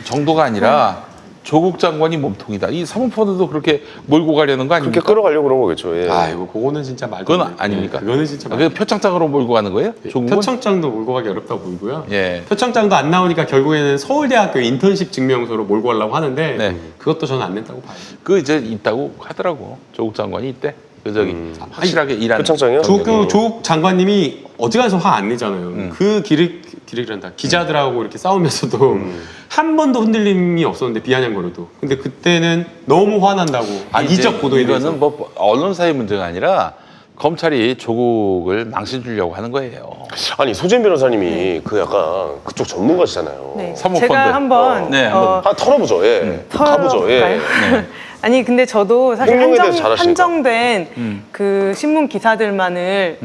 정도가 아니라 조국 장관이 몸통이다. 이 사모펀드도 그렇게 몰고 가려는 거 그렇게 아닙니까? 끌어가려고 그런 거겠죠. 예. 아이고 그거는 진짜 말도 그건 안 돼. 아닙니까? 그거는 진짜 그 표창장으로 몰고 가는 거예요? 조국은? 표창장도 몰고 가기 어렵다고 보이고요. 예. 표창장도 안 나오니까 결국에는 서울대학교 인턴십 증명서로 몰고 가려고 하는데 네. 그것도 저는 안 된다고 봐요. 그 이제 있다고 하더라고. 조국 장관이 있대. 그 저기 확실하게 일하는. 표창장이요? 조국 장관님이 어지간해서 화 안 내잖아요. 그 기르기란다. 기자들하고 이렇게 싸우면서도 한 번도 흔들림이 없었는데 비아냥거려도. 근데 그때는 너무 화난다고. 이적 보도에 대해서. 이거는 뭐 언론사의 문제가 아니라 검찰이 조국을 망신 주려고 하는 거예요. 아니, 소진 변호사님이 그 약간 그쪽 전문가시잖아요. 네. 사모펀드. 제가 한번 네, 한 털어보죠. 예. 가보죠. 예. 털어볼까요? 아니 근데 저도 사실 횡령에 대해서 잘하시니까. 한정된 그 신문 기사들만을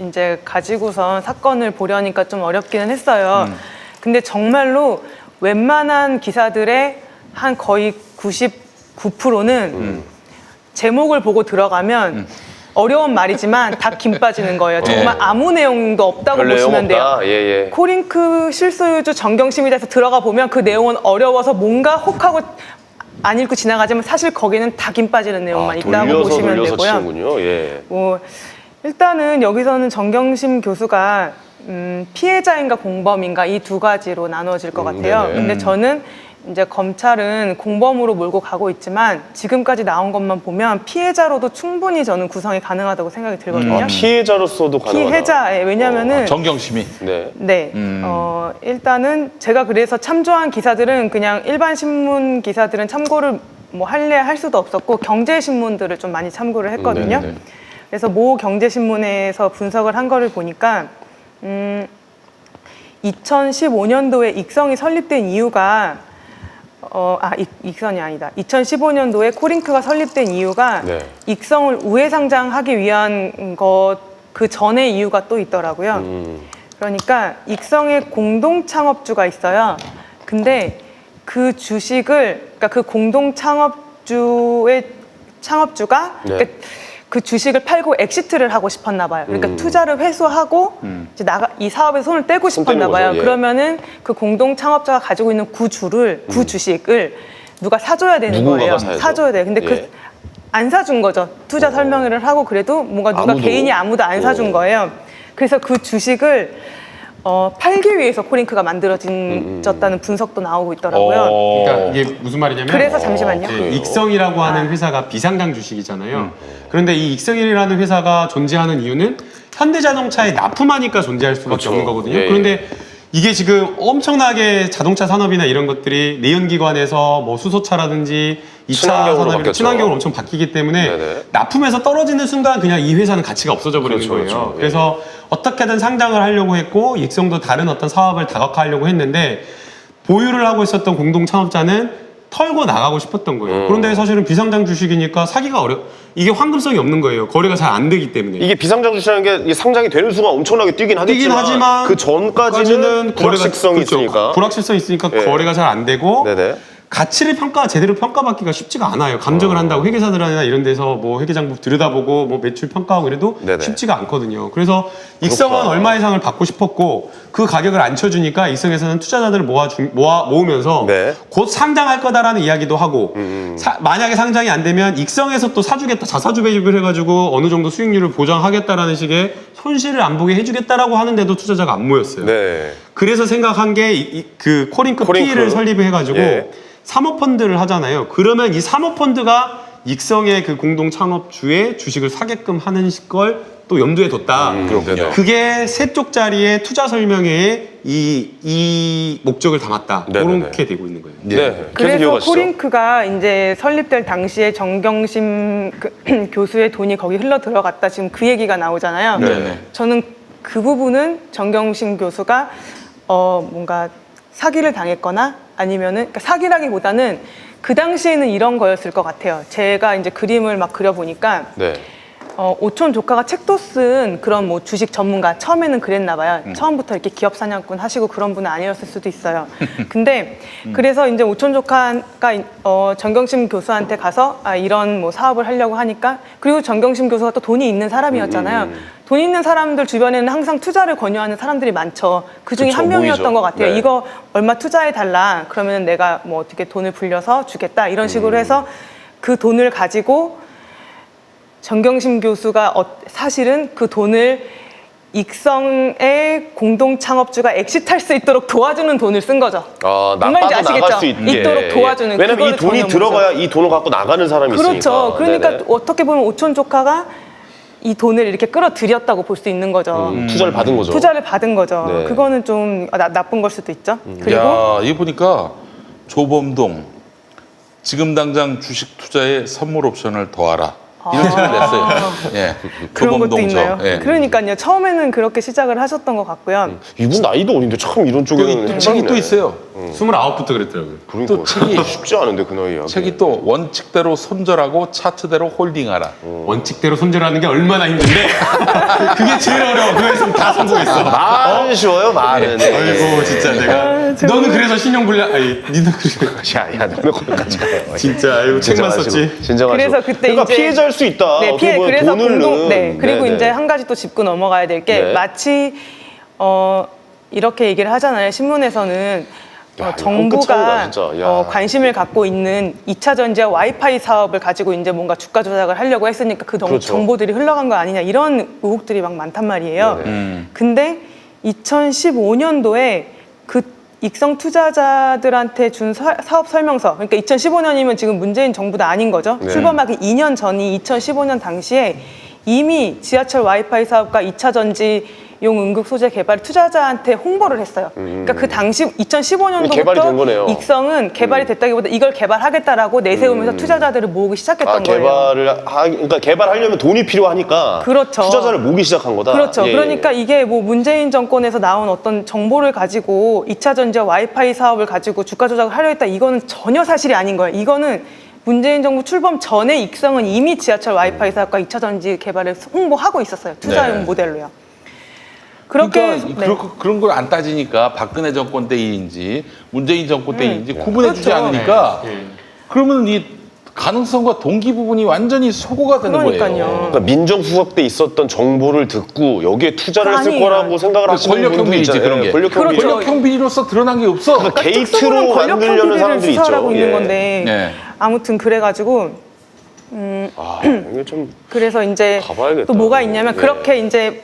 이제 가지고선 사건을 보려니까 좀 어렵기는 했어요. 근데 정말로 웬만한 기사들의 한 거의 99%는 제목을 보고 들어가면 어려운 말이지만 다 김 빠지는 거예요. 정말 아무 내용도 없다고 별 내용 보시면 돼요. 없다. 예, 예. 코링크 실소유주 정경심에 대해서 들어가 보면 그 내용은 어려워서 뭔가 혹하고 안 읽고 지나가지만 사실 거기는 다 김 빠지는 내용만 있다고 보시면 돌려서 되고요. 치는군요. 예. 뭐 일단은 여기서는 정경심 교수가 피해자인가 공범인가 이 두 가지로 나눠질 것 같아요. 네네. 근데 저는 이제 검찰은 공범으로 몰고 가고 있지만 지금까지 나온 것만 보면 피해자로도 충분히 저는 구성이 가능하다고 생각이 들거든요. 피해자로서도 가능하다. 피해자, 예, 왜냐면은 정경심이. 네. 네. 일단은 제가 그래서 참조한 기사들은 그냥 일반 신문 기사들은 참고를 뭐 할래 할 수도 없었고 경제신문들을 좀 많이 참고를 했거든요. 네네. 그래서 모 경제신문에서 분석을 한 거를 보니까 2015년도에 익성이 설립된 이유가 익성이 아니다. 2015년도에 코링크가 설립된 이유가 네. 익성을 우회상장하기 위한 그 전에 이유가 또 있더라고요. 그러니까 익성의 공동 창업주가 있어요. 근데 그 주식을 그러니까 그 공동 창업주의 창업주가 네. 그러니까 그 주식을 팔고 엑시트를 하고 싶었나 봐요. 그러니까 투자를 회수하고 이제 이 사업에 손을 떼고 싶었나 떼는 봐요. 거죠, 예. 그러면은 그 공동 창업자가 가지고 있는 구 주식을 누가 사줘야 되는 누군가가 거예요. 사야죠. 사줘야 돼요. 근데 예. 안 사준 거죠. 투자 설명회를 하고 그래도 뭔가 누가 아무도. 개인이 아무도 안 사준 거예요. 그래서 그 주식을 팔기 위해서 코링크가 만들어졌다는 분석도 나오고 있더라고요. 그러니까 이게 무슨 말이냐면 그래서 잠시만요. 네, 익성이라고 하는 회사가 비상장 주식이잖아요. 그런데 이 익성이라는 회사가 존재하는 이유는 현대자동차에 납품하니까 존재할 수밖에 그렇죠. 없는 거거든요. 예, 예. 그런데 이게 지금 엄청나게 자동차 산업이나 이런 것들이 내연기관에서 뭐 수소차라든지 2차 친환경으로 산업이 바뀌었죠. 친환경으로 엄청 바뀌기 때문에 네네. 납품해서 떨어지는 순간 그냥 이 회사는 가치가 없어져 버리는 그렇죠, 거예요. 그렇죠. 예. 그래서 어떻게든 상장을 하려고 했고 익성도 다른 어떤 사업을 다각화하려고 했는데 보유를 하고 있었던 공동 창업자는 털고 나가고 싶었던 거예요. 그런데 사실은 비상장 주식이니까 사기가 이게 황금성이 없는 거예요. 거래가 잘 안 되기 때문에. 이게 비상장 주식이라는 게 이게 상장이 되는 순간 엄청나게 뛰긴 하지만 그 전까지는 불확실성이 그렇죠. 있으니까. 불확실성이 있으니까 예. 거래가 잘 안 되고 네네. 가치를 제대로 평가받기가 쉽지가 않아요. 감정을 한다고 회계사들이나 이런 데서 뭐 회계장부 들여다보고 뭐 매출 평가하고 이래도 네네. 쉽지가 않거든요. 그래서 익성은 그렇구나. 얼마 이상을 받고 싶었고 그 가격을 안 쳐주니까 익성에서는 투자자들을 모으면서 네. 곧 상장할 거다라는 이야기도 하고 만약에 상장이 안 되면 익성에서 또 사주겠다 자사주 배입을 해가지고 어느 정도 수익률을 보장하겠다라는 식의 손실을 안 보게 해주겠다라고 하는데도 투자자가 안 모였어요. 네. 그래서 생각한 게 그 코링크 코링크. P를 설립해가지고 예. 사모펀드를 하잖아요. 그러면 이 사모펀드가 익성의 그 공동 창업주의 주식을 사게끔 하는 걸 또 염두에 뒀다. 그렇군요. 그게 세 쪽짜리의 투자 설명회에 이 목적을 담았다. 네네네. 그렇게 되고 있는 거예요. 네. 계속 그래서 이어가시죠. 코링크가 이제 설립될 당시에 정경심 교수의 돈이 거기 흘러 들어갔다 지금 그 얘기가 나오잖아요. 네네. 저는 그 부분은 정경심 교수가 뭔가 사기를 당했거나 아니면은 그러니까 사기라기보다는 그 당시에는 이런 거였을 것 같아요. 제가 이제 그림을 막 그려보니까 네. 오촌 조카가 책도 쓴 그런 뭐 주식 전문가 처음에는 그랬나 봐요. 처음부터 이렇게 기업 사냥꾼 하시고 그런 분은 아니었을 수도 있어요. 근데 그래서 이제 오촌 조카가 정경심 교수한테 가서 이런 뭐 사업을 하려고 하니까 그리고 정경심 교수가 또 돈이 있는 사람이었잖아요. 돈 있는 사람들 주변에는 항상 투자를 권유하는 사람들이 많죠. 그 중에 그쵸, 한 명이었던 모이죠. 것 같아요. 네. 이거 얼마 투자해 달라. 그러면 내가 뭐 어떻게 돈을 불려서 주겠다. 이런 식으로 해서 그 돈을 가지고 정경심 교수가 사실은 그 돈을 익성의 공동 창업주가 엑시트할 수 있도록 도와주는 돈을 쓴 거죠. 아, 무슨 말인지 나가도 아시겠죠? 나갈 수 있게. 있도록 도와주는. 왜냐면 이 그거를 돈이 전혀 들어가야 모르죠. 이 돈을 갖고 나가는 사람이 그렇죠. 있으니까. 그러니까 네네. 어떻게 보면 오촌 조카가 이 돈을 이렇게 끌어들였다고 볼 수 있는 거죠. 투자를 받은 거죠. 투자를 받은 거죠. 네. 그거는 좀 나쁜 걸 수도 있죠. 그리고 야, 이거 보니까 조범동 지금 당장 주식 투자에 선물 옵션을 더하라. 이런 책을 냈어요. 예. 그런 것도 조범동 있나요? 예. 그러니까요. 처음에는 그렇게 시작을 하셨던 것 같고요. 이분 나이도 어린데 참 이런 쪽에는 또 책이 또 있어요. 29부터 그랬더라고요. 그러니까 또 책이- 쉽지 않은데 그 나이에. 책이 또 원칙대로 손절하고 차트대로 홀딩하라. 원칙대로 손절하는 게 얼마나 힘든데 그게 제일 어려워. 그래서 다 성공했어. 말은 쉬워요, 말은. 네. 아이고 진짜 내가 정말. 너는 그래서 신용불량 아니 니는 그래 야, 너네 거기까지 가요. 진짜 아이고 책만 썼지. 진정하시고. 그래서 그때 그러니까 이제 피해자일 수 있다. 네, 어떻게 보면 그래서 돈을 공동 넣은. 네. 그리고 네네. 이제 한 가지 또 짚고 넘어가야 될 게 네. 마치 이렇게 얘기를 하잖아요. 신문에서는 야, 이거 정부가 헛끝차이다, 진짜. 야. 관심을 갖고 있는 2차 전지와 와이파이 사업을 가지고 이제 뭔가 주가 조작을 하려고 했으니까 그 그렇죠. 정보들이 흘러간 거 아니냐 이런 의혹들이 막 많단 말이에요. 근데 2015년도에 그 익성 투자자들한테 준 사업 설명서, 그러니까 2015년이면 지금 문재인 정부도 아닌 거죠. 네. 출범하기 2년 전이 2015년 당시에 이미 지하철 와이파이 사업과 2차 전지용 응급 소재 개발 투자자한테 홍보를 했어요. 그러니까 그 당시 개발이 된 거네요. 2015년도부터 익성은 개발이 됐다기보다 이걸 개발하겠다라고 내세우면서 투자자들을 모으기 시작했던 거예요. 그러니까 개발하려면 돈이 필요하니까. 그렇죠. 투자자를 모기 시작한 거다. 그렇죠. 예, 예. 그러니까 이게 뭐 문재인 정권에서 나온 어떤 정보를 가지고 2차 전지와 와이파이 사업을 가지고 주가 조작을 하려 했다. 이거는 전혀 사실이 아닌 거예요. 이거는 문재인 정부 출범 전에 익성은 이미 지하철 와이파이 사업과 2차 전지 개발을 홍보하고 있었어요. 투자용 네. 모델로요. 그렇게 그러니까 그런 걸 안 따지니까 박근혜 정권 때 일인지 문재인 정권 때 일인지 구분해주지 그렇죠. 않으니까 네. 그러면 이 가능성과 동기 부분이 완전히 소거가 되는 그러니까요. 거예요. 그러니까 민정수석 때 있었던 정보를 듣고 여기에 투자를 했을 아니에요. 거라고 생각을 하시는 권력형 분도 비리지 있잖아요. 그런 게. 권력형 비리. 그렇죠. 권력형 비리로서 드러난 게 없어. 그러니까 특수부는 게이트로 권력형 만들려는 비리를 사람들이 수사하고 있죠. 있는 예. 건데 네. 아무튼 그래가지고 아, 이게 좀 그래서 이제 가봐야겠다. 또 뭐가 있냐면 예. 그렇게 이제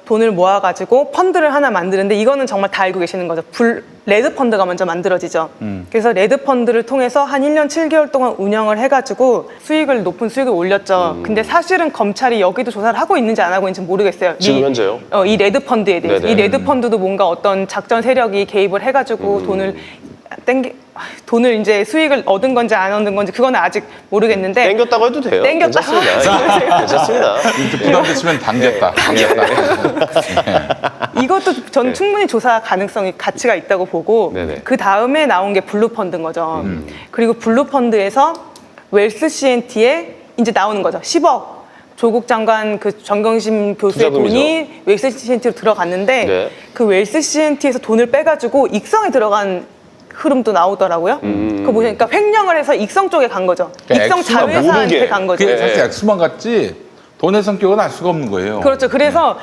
돈을 모아가지고 펀드를 하나 만드는데 이거는 정말 다 알고 계시는 거죠. 레드 펀드가 먼저 만들어지죠. 그래서 레드 펀드를 통해서 한 1년 7개월 동안 운영을 해가지고 높은 수익을 올렸죠. 근데 사실은 검찰이 여기도 조사를 하고 있는지 안 하고 있는지 모르겠어요. 지금 현재요? 이 레드 펀드에 대해서. 네네. 이 레드 펀드도 뭔가 어떤 작전 세력이 개입을 해가지고 돈을 이제 수익을 얻은 건지 안 얻은 건지 그건 아직 모르겠는데 땡겼다고 해도 돼요. 땡겼다. 괜찮습니다. 괜찮습니다. 부담됐으면 당겼다. 이것도 전 충분히 조사 가능성이 가치가 있다고 보고 네네. 그 다음에 나온 게 블루 펀드인 거죠. 그리고 블루 펀드에서 웰스 CNT에 이제 나오는 거죠. 10억. 조국 장관 그 정경심 교수의 투자금이죠. 돈이 웰스 CNT로 들어갔는데 네. 그 웰스 CNT에서 돈을 빼가지고 익성에 들어간 흐름도 나오더라고요. 그거 보니까 횡령을 해서 익성 쪽에 간 거죠. 그러니까 익성 액수가 자회사한테 모르게. 간 거죠. 그게 네. 사실 액수만 같지 돈의 성격은 알 수가 없는 거예요. 그렇죠. 그래서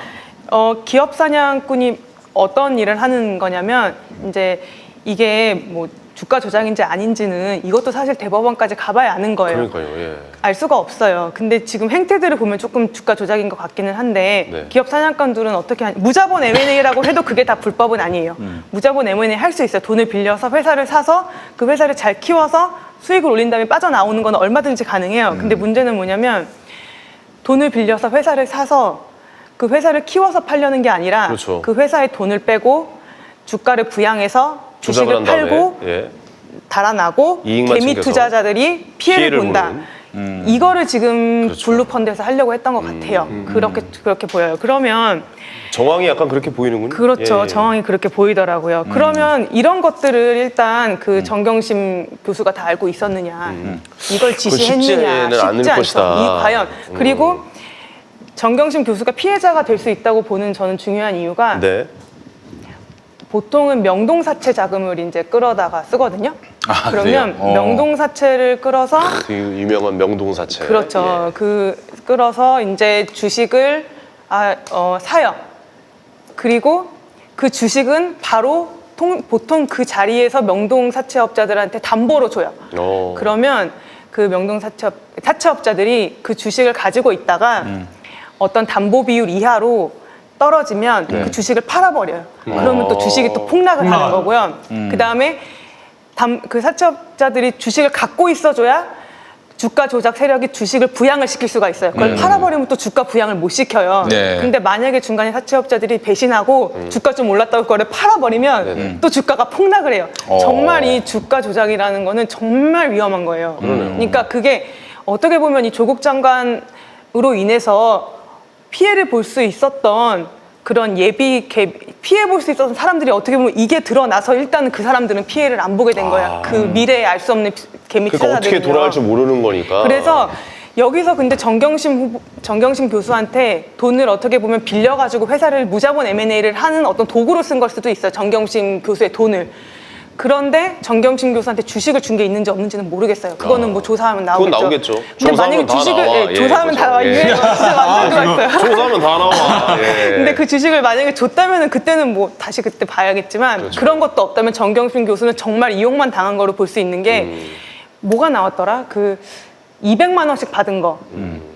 기업 사냥꾼이 어떤 일을 하는 거냐면 이제 이게 뭐 주가 조작인지 아닌지는 이것도 사실 대법원까지 가봐야 아는 거예요. 그러니까요. 예. 알 수가 없어요. 근데 지금 행태들을 보면 조금 주가 조작인 것 같기는 한데 네. 기업 사냥꾼들은 어떻게 하냐. 무자본 M&A라고 해도 그게 다 불법은 아니에요. 무자본 M&A 할 수 있어요. 돈을 빌려서 회사를 사서 그 회사를 잘 키워서 수익을 올린 다음에 빠져나오는 건 얼마든지 가능해요. 근데 문제는 뭐냐면 돈을 빌려서 회사를 사서 그 회사를 키워서 팔려는 게 아니라 그렇죠. 그 회사에 돈을 빼고 주가를 부양해서 조작을 주식을 한 다음에, 팔고 예. 달아나고 이익만 개미 챙겨서 투자자들이 피해를 본다. 보는. 이거를 지금 그렇죠. 블루펀드에서 하려고 했던 것 같아요. 그렇게 보여요. 그러면 정황이 약간 그렇게 보이는군요. 그렇죠. 예. 정황이 그렇게 보이더라고요. 그러면 이런 것들을 일단 그 정경심 교수가 다 알고 있었느냐, 이걸 지시했느냐, 쉽지는 않을 쉽지 않죠. 것이다. 과연 그리고 정경심 교수가 피해자가 될 수 있다고 보는 저는 중요한 이유가 네. 보통은 명동사채 자금을 이제 끌어다가 쓰거든요. 아, 그러면 그래요? 명동사채를 끌어서 그 유명한 명동사채. 그렇죠. 예. 그 끌어서 이제 주식을 사요. 그리고 그 주식은 바로 보통 그 자리에서 명동 사채업자들한테 담보로 줘요. 그러면 그 명동 사채업자들이 그 주식을 가지고 있다가 어떤 담보 비율 이하로 떨어지면 그 주식을 팔아버려요. 그러면 또 주식이 또 폭락을 하는 거고요. 그 다음에 그 사채업자들이 주식을 갖고 있어줘야 주가 조작 세력이 주식을 부양을 시킬 수가 있어요. 그걸 팔아버리면 또 주가 부양을 못 시켜요. 네. 근데 만약에 중간에 사채업자들이 배신하고 주가 좀 올랐다고 그거를 팔아버리면 또 주가가 폭락을 해요. 정말 이 주가 조작이라는 거는 정말 위험한 거예요. 그러니까 그게 어떻게 보면 이 조국 장관으로 인해서 피해를 볼 수 있었던 그런 피해 볼 수 있었던 사람들이 어떻게 보면 이게 드러나서 일단은 그 사람들은 피해를 안 보게 된 거야. 그 미래에 알 수 없는 개미 그러니까 어떻게 투자자들은요. 돌아갈 줄 모르는 거니까. 그래서 여기서 근데 정경심 교수한테 돈을 어떻게 보면 빌려가지고 회사를 무자본 M&A를 하는 어떤 도구로 쓴 걸 수도 있어요. 정경심 교수의 돈을. 그런데 정경심 교수한테 주식을 준 게 있는지 없는지는 모르겠어요. 그거는 뭐 조사하면 나오겠죠. 그건 나오겠죠. 근데 만약에 조사하면 다 주식을 나와. 예, 조사하면 다 나와. 그렇죠. 이게 진짜 완전 좋았어요. 조사하면 다 나와. 예. 근데 그 주식을 만약에 줬다면은 그때는 뭐 다시 그때 봐야겠지만 그렇죠. 그런 것도 없다면 정경심 교수는 정말 이용만 당한 거로 볼 수 있는 게 뭐가 나왔더라? 그 200만 원씩 받은 거.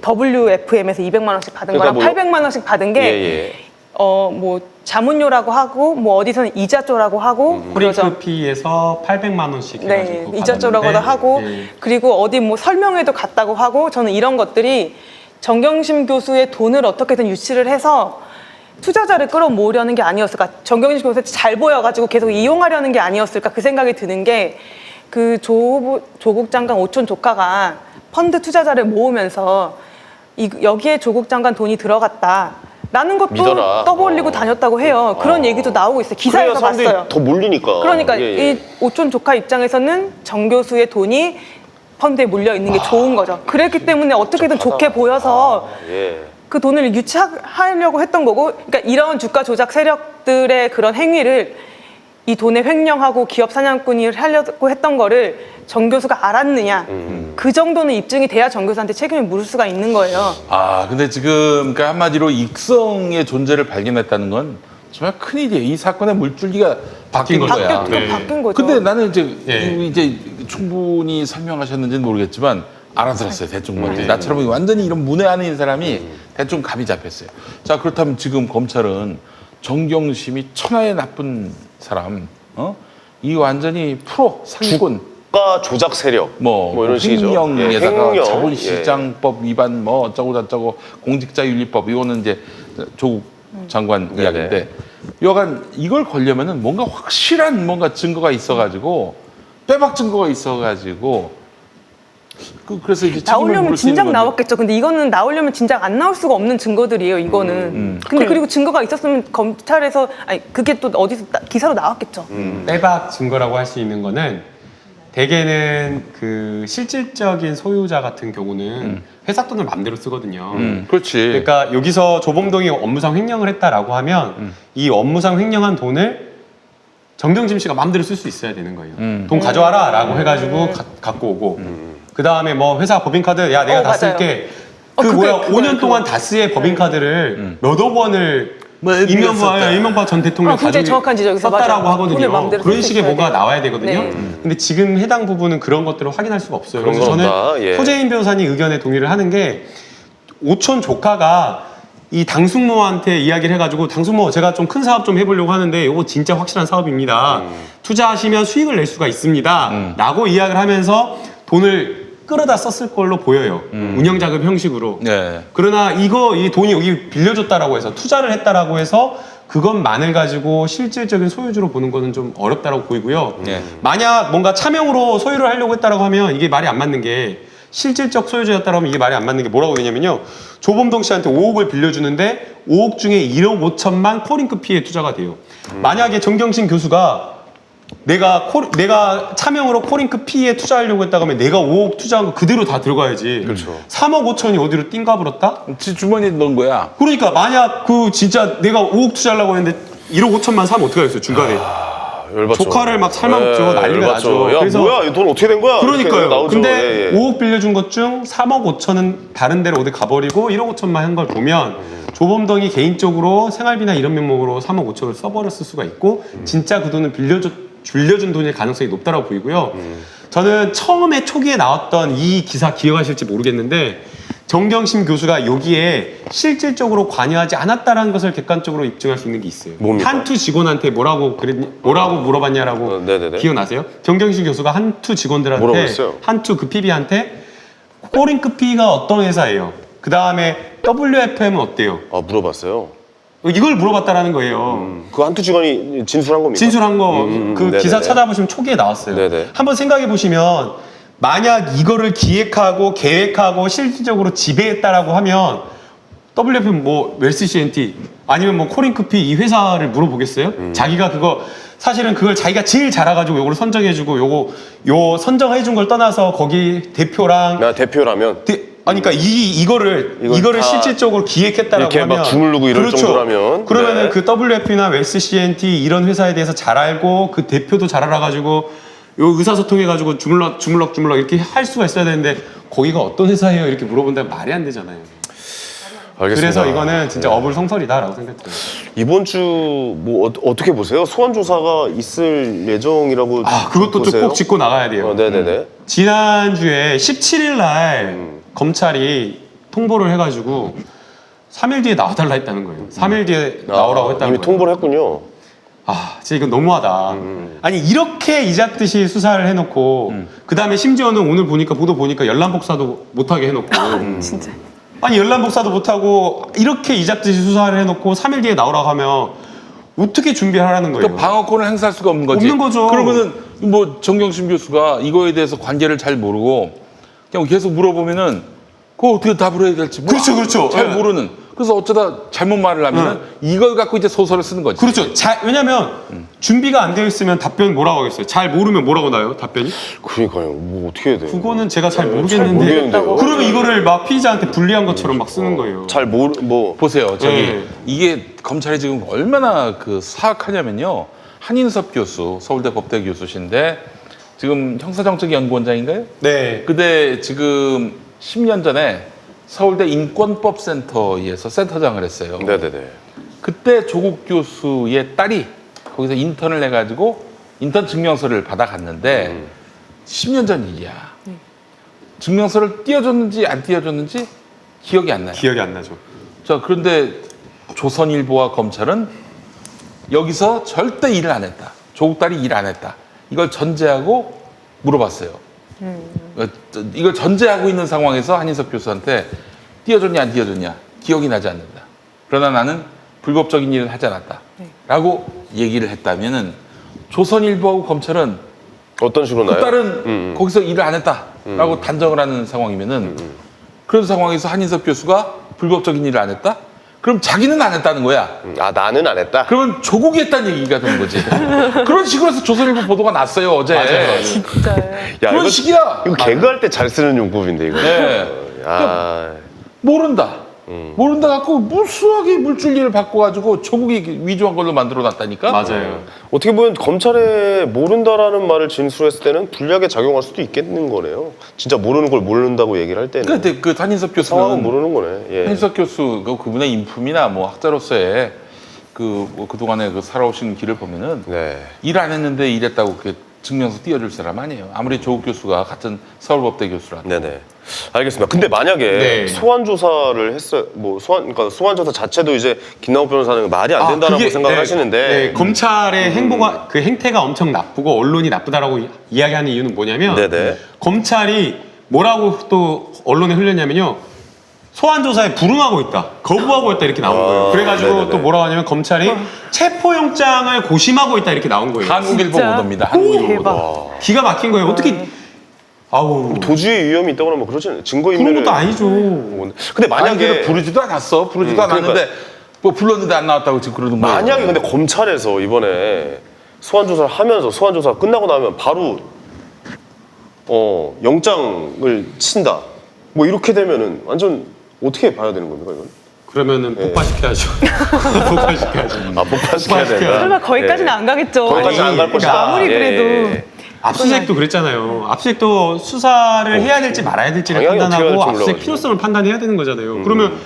WFM에서 200만 원씩 받은 그러니까 거랑 뭐 800만 원씩 받은 게 예. 뭐 자문료라고 하고 뭐 어디서는 이자조라고 하고 그러죠. 프리크피에서 800만 원씩 네, 해가지고 이자조라고도 받았는데, 하고 예. 그리고 어디 뭐 설명회도 갔다고 하고 저는 이런 것들이 정경심 교수의 돈을 어떻게든 유치를 해서 투자자를 끌어모으려는 게 아니었을까. 정경심 교수가 잘 보여가지고 계속 이용하려는 게 아니었을까. 그 생각이 드는 게 그 조국 장관 오촌 조카가 펀드 투자자를 모으면서 여기에 조국 장관 돈이 들어갔다. 라는 것도 믿어라. 떠벌리고 다녔다고 해요. 그런 얘기도 나오고 있어요. 기사에서 그래야 사람들이 봤어요. 더 몰리니까. 그러니까 예. 이 오촌 조카 입장에서는 정 교수의 돈이 펀드에 물려 있는 게 좋은 거죠. 그랬기 때문에 어떻게든 좋게 보여서 예. 그 돈을 유치하려고 했던 거고, 그러니까 이런 주가 조작 세력들의 그런 행위를 이 돈에 횡령하고 기업 사냥꾼이 하려고 했던 거를 정 교수가 알았느냐, 그 정도는 입증이 돼야 정 교수한테 책임을 물을 수가 있는 거예요. 아, 근데 지금 그러니까 한마디로 익성의 존재를 발견했다는 건 정말 큰일이에요. 이 사건의 물줄기가 바뀐 거야. 바뀐 거죠. 근데 나는 이제 예. 이제 충분히 설명하셨는지는 모르겠지만 알아들었어요. 대충 뭔지. 나처럼 완전히 이런 문외 안에 있는 사람이 대충 감이 잡혔어요. 자, 그렇다면 지금 검찰은 정경심이 천하의 나쁜 사람, 이 완전히 프로 사기꾼, 주가 조작 세력 뭐 이런 식이죠. 횡령에다가 횡령. 자본시장법 위반 뭐 어쩌고 저쩌고 공직자윤리법 이거는 이제 조국 장관 네네. 이야기인데 여간 이걸 걸려면은 뭔가 확실한 뭔가 증거가 있어가지고 빼박 증거가 있어가지고 그래서 이제 책임을 나오려면 물을 수 있는 진작 건데. 나왔겠죠. 근데 이거는 나오려면 진작 안 나올 수가 없는 증거들이에요. 이거는. 근데 그리고 증거가 있었으면 검찰에서 그게 또 어디서 기사로 나왔겠죠. 빼박 증거라고 할 수 있는 거는 대개는 그 실질적인 소유자 같은 경우는 회사 돈을 마음대로 쓰거든요. 그렇지. 그러니까 여기서 조봉동이 업무상 횡령을 했다라고 하면 이 업무상 횡령한 돈을 정경심 씨가 마음대로 쓸 수 있어야 되는 거예요. 돈 가져와라라고 해가지고 갖고 오고 그 다음에 뭐 회사 법인카드 야 내가 다 맞아요. 쓸게. 그 그게 뭐야 그거예요, 5년 동안 다스의 법인카드를 몇억 원을 이명박 전 대통령 굉장히 가족이 정확한 지적이세요. 썼다라고 맞아요. 돈을 하거든요. 마음대로 그런 쓸 수 식의 있어야 뭐가 돼요. 나와야 되거든요. 네. 근데 지금 해당 부분은 그런 것들을 확인할 수가 없어요. 그런 그래서 건 저는 없다. 예. 소재인 변호사님 의견에 동의를 하는 게 오촌 조카가 이 당숙모한테 이야기를 해가지고 당숙모 제가 좀 큰 사업 좀 해보려고 하는데 이거 진짜 확실한 사업입니다. 투자하시면 수익을 낼 수가 있습니다. 라고 이야기를 하면서 돈을 끌어다 썼을 걸로 보여요. 운영자금 형식으로. 네. 그러나 이 돈이 여기 빌려줬다라고 해서 투자를 했다라고 해서 그것만을 가지고 실질적인 소유주로 보는 거는 좀 어렵다라고 보이고요. 네. 만약 뭔가 차명으로 소유를 하려고 했다라고 하면 이게 말이 안 맞는 게 실질적 소유주였다라면 이게 말이 안 맞는 게 뭐라고 되냐면요. 조범동 씨한테 5억을 빌려주는데 5억 중에 1억 5천만 코링크 피에 투자가 돼요. 만약에 정경심 교수가 내가 차명으로 코링크 P에 투자하려고 했다고 하면 내가 5억 투자한 거 그대로 다 들어가야지. 그렇죠. 3억 5천이 어디로 띵가불었다? 지 주머니에 넣은 거야. 그러니까 만약 진짜 내가 5억 투자하려고 했는데 1억 5천만 사면 어떻게 하겠어요 중간에. 열받죠. 조카를 막 살만먹죠. 난리가 열받죠. 나죠. 야 그래서 뭐야 이 돈 어떻게 된 거야? 이렇게 그러니까요. 나오죠. 근데 예, 예. 5억 빌려준 것 중 3억 5천은 다른 데로 어디 가버리고 1억 5천만 한 걸 보면 조범동이 개인적으로 생활비나 이런 명목으로 3억 5천을 써버렸을 수가 있고 진짜 그 돈은 빌려준 돈일 가능성이 높다고 보이고요. 저는 처음에 초기에 나왔던 이 기사 기억하실지 모르겠는데 정경심 교수가 여기에 실질적으로 관여하지 않았다는 것을 객관적으로 입증할 수 있는 게 있어요. 뭡니까? 한투 직원한테 뭐라고 물어봤냐라고 네네네. 기억나세요? 정경심 교수가 한투 직원들한테 뭐라고 했어요? 한투 그 PB한테 코링크 P가 어떤 회사예요? 그 다음에 WFM은 어때요? 아 물어봤어요. 이걸 물어봤다라는 거예요. 그 한투 직원이 진술한 겁니까? 진술한 거 그 네네네. 기사 찾아보시면 초기에 나왔어요. 네네. 한번 생각해 보시면 만약 이거를 기획하고 계획하고 실질적으로 지배했다라고 하면 WFM 뭐 웰스 CNT 아니면 뭐 코링크피 이 회사를 물어보겠어요? 자기가 그거 사실은 그걸 자기가 제일 잘해가지고 요거를 선정해주고 요 선정해준 걸 떠나서 거기 대표랑 나 대표라면 아니 그러니까 이거를 이걸 다 기획했다라고 이렇게 하면 막 주물르고 이럴 그렇죠. 정도라면 그러면은 네. 그 WFP나 웰스 CNT 이런 회사에 대해서 잘 알고 그 대표도 잘 알아가지고 요 의사소통해가지고 주물럭 이렇게 할 수가 있어야 되는데 거기가 어떤 회사예요? 이렇게 물어본다면 말이 안 되잖아요. 알겠습니다. 그래서 이거는 진짜 어불성설이다라고 생각해요. 이번 주 뭐 어떻게 보세요? 소환 조사가 있을 예정이라고 아 그것도 좀 보세요? 꼭 짚고 나가야 돼요. 네네네. 지난주에 17일 날 검찰이 통보를 해가지고 3일 뒤에 나와달라 했다는 거예요. 3일 뒤에 나오라고 했다는 이미 거예요. 통보를 했군요. 아, 진짜 이건 너무하다. 아니 이렇게 이잡듯이 수사를 해놓고 그 다음에 심지어는 오늘 보도 보니까 연락복사도 못하게 해놓고 진짜. 아니 연락복사도 못하고 이렇게 이잡듯이 수사를 해놓고 3일 뒤에 나오라고 하면 어떻게 준비를 하라는 거예요? 그러니까 방어권을 행사할 수가 없는 거지. 없는 거죠. 그러면은 뭐 정경심 교수가 이거에 대해서 관계를 잘 모르고 그냥 계속 물어보면은 그거 어떻게 답을 해야 될지 그렇죠. 잘 예. 모르는. 그래서 어쩌다 잘못 말을 하면은 이걸 갖고 이제 소설을 쓰는 거지. 그렇죠. 왜냐면 준비가 안 되어 있으면 답변 뭐라고 하겠어요? 잘 모르면 뭐라고 나요? 답변이? 그러니까요. 뭐 어떻게 해야 돼요? 그거는 제가 잘 모르겠는데요. 모르겠는데 그러면 이거를 막 피의자한테 불리한 것처럼 막 쓰는 거예요. 잘 뭐 보세요. 저기 네. 이게 검찰이 지금 얼마나 그 사악하냐면요. 한인섭 교수, 서울대 법대 교수신데 지금 형사정책연구원장인가요? 네. 그때 지금 10년 전에 서울대 인권법센터에서 센터장을 했어요. 네네네. 그때 조국 교수의 딸이 거기서 인턴을 해가지고 인턴 증명서를 받아갔는데 10년 전 일이야. 증명서를 띄워줬는지 안 띄워줬는지 기억이 안 나요. 기억이 안 나죠. 자, 그런데 조선일보와 검찰은 여기서 절대 일을 안 했다. 조국 딸이 일 안 했다. 이걸 전제하고 물어봤어요. 이걸 전제하고 있는 상황에서 한인석 교수한테 띄워줬냐 안 띄워줬냐 기억이 나지 않는다. 그러나 나는 불법적인 일은 하지 않았다. 라고 얘기를 했다면은 조선일보하고 검찰은 어떤 식으로 그 나요? 딸은 거기서 일을 안 했다라고 단정을 하는 상황이면은 그런 상황에서 한인석 교수가 불법적인 일을 안 했다? 그럼 자기는 안 했다는 거야. 아 나는 안 했다. 그러면 조국이 했다는 얘기가 되는 거지. 그런 식으로 해서 조선일보 보도가 났어요 어제. 진짜요. 야, 그런 식이야. 이거 개그할 때 잘 쓰는 용법인데 이거. 네. 아 모른다. 모른다 갖고 무수하게 물줄기를 바꿔가지고 조국이 위조한 걸로 만들어놨다니까. 맞아요. 어떻게 보면 검찰에 모른다라는 말을 진술했을 때는 불리하게 작용할 수도 있겠는 거네요. 진짜 모르는 걸 모른다고 얘기를 할 때는. 근데 그 한인섭 상황은 교수는 모르는 거네. 예. 한인섭 교수 그분의 인품이나 뭐 학자로서의 뭐 그동안에 그 살아오신 길을 보면은 네. 일 안 했는데 일했다고 그렇게 증명서 띄워줄 사람 아니에요. 아무리 조국 교수가 같은 서울법대 교수라도. 네네. 알겠습니다. 근데 만약에 네. 소환 조사를 했어요. 그러니까 소환 조사 자체도 이제 김남욱 변호사는 말이 안 된다라고 그게, 생각을 네, 하시는데 네, 검찰의 그 행태가 엄청 나쁘고 언론이 나쁘다라고 이야기하는 이유는 뭐냐면 네네. 검찰이 뭐라고 또 언론에 흘렸냐면요. 소환 조사에 불응하고 있다, 거부하고 있다 이렇게 나온 거예요. 그래가지고 네네네. 또 뭐라고 하냐면 검찰이 체포영장을 고심하고 있다 이렇게 나온 거예요. 한국일보 진짜? 보도입니다. 오, 한국일보 보도. 대박. 기가 막힌 거예요. 어떻게 아우 도주의 위험이 있다거나 뭐 그러지 않아요. 증거 그런 인멸을 것도 아니죠. 근데 만약에 만약에 부르지도 않았어. 부르지도 않았는데 뭐 불렀는데 안 나왔다고 지금 그러는 거예요. 만약에 근데 검찰에서 이번에 소환 조사를 하면서 소환 조사 끝나고 나면 바로 영장을 친다. 뭐 이렇게 되면은 완전 어떻게 봐야 되는 겁니까 이건? 그러면은 폭파시켜야죠. 폭파시켜야죠. 폭파시켜야 된다. 설마 거기까지는 안 가겠죠. 거기까지는 안 갈 아니, 것이다. 아무리 그래도. 압수수색도 그랬잖아요. 압수수색도 수사를 해야 될지 말아야 될지를 방향이 어떻게 판단하고 될지 압수수색 몰라가지고. 필요성을 판단해야 되는 거잖아요. 그러면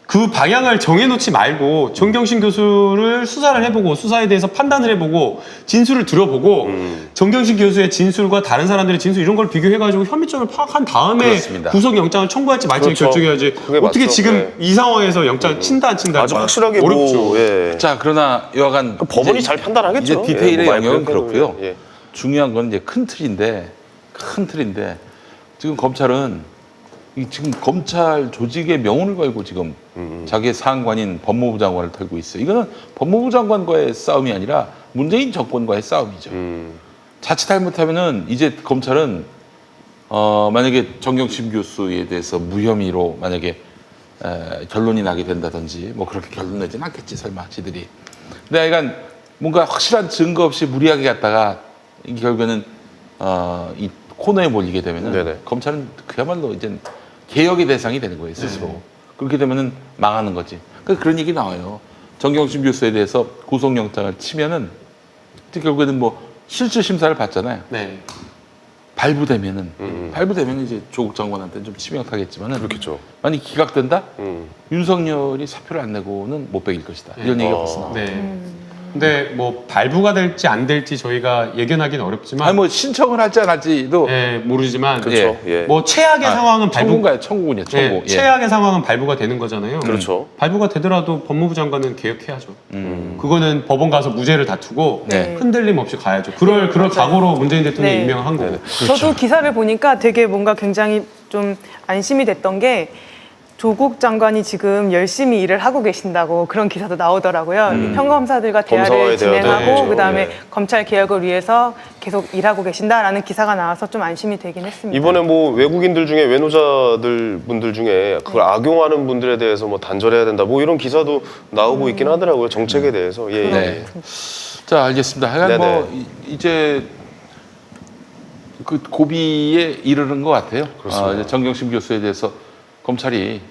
그 방향을 정해놓지 말고 정경심 교수를 수사를 해보고 수사에 대해서 판단을 해보고 진술을 들어보고 정경심 교수의 진술과 다른 사람들의 진술 이런 걸 비교해가지고 혐의점을 파악한 다음에 그렇습니다. 구속영장을 청구할지 말지 그렇죠. 결정해야지 그게 어떻게 맞죠. 지금 네. 이 상황에서 영장을 친다 안 친다 아주 확실하게 어렵죠. 뭐 예. 자, 그러나 여하간 법원이 이제 잘 판단하겠죠. 이제 디테일의 뭐 많이 영역은 그렇게 그렇고요. 예. 중요한 건 이제 큰 틀인데 지금 검찰은 지금 검찰 조직의 명운을 걸고 지금 자기의 사안관인 법무부 장관을 털고 있어요. 이거는 법무부 장관과의 싸움이 아니라 문재인 정권과의 싸움이죠. 자칫 잘못하면은 이제 검찰은 만약에 정경심 교수에 대해서 무혐의로 만약에 결론이 나게 된다든지 뭐 그렇게 결론 내지는 않겠지 설마 지들이. 근데 하여간 뭔가 확실한 증거 없이 무리하게 갔다가 이게 결국에는 이 코너에 몰리게 되면은 네네. 검찰은 그야말로 이제 개혁의 대상이 되는 거예요 스스로. 그렇게 되면은 망하는 거지. 그러니까 그런 얘기 나와요. 정경심 교수에 대해서 구속영장을 치면은 이제 결국에는 뭐 실질 심사를 받잖아요. 네. 발부되면은 이제 조국 장관한테 좀 치명타겠지만은 그렇겠죠. 만약 기각된다? 윤석열이 사표를 안 내고는 못 베길 것이다. 이런 얘기가 벌써 나와요. 네. 근데 뭐 발부가 될지 안 될지 저희가 예견하기는 어렵지만 아니 뭐 신청을 할지 안 할지도 예, 모르지만 그렇죠. 예. 뭐 최악의 상황은 발부 청구인가요? 청구군요. 청구. 예, 최악의 상황은 발부가 되는 거잖아요. 그렇죠. 발부가 되더라도 법무부 장관은 개혁해야죠. 그거는 법원 가서 무죄를 다투고 네. 흔들림 없이 가야죠. 그럴 각오로 문재인 대통령이 네. 임명한 거고. 저도 기사를 보니까 되게 뭔가 굉장히 좀 안심이 됐던 게 조국 장관이 지금 열심히 일을 하고 계신다고 그런 기사도 나오더라고요. 평검사들과 검사와의 대화를 대화도 진행하고 했죠. 그다음에 예. 검찰 개혁을 위해서 계속 일하고 계신다라는 기사가 나와서 좀 안심이 되긴 했습니다. 이번에 뭐 외국인들 중에 외노자들 분들 중에 그걸 악용하는 분들에 대해서 뭐 단절해야 된다 뭐 이런 기사도 나오고 있긴 하더라고요. 정책에 대해서. 예. 네. 자, 알겠습니다. 하여간 네네. 뭐 이제 그 고비에 이르는 것 같아요. 그렇습니다. 이제 정경심 교수에 대해서 검찰이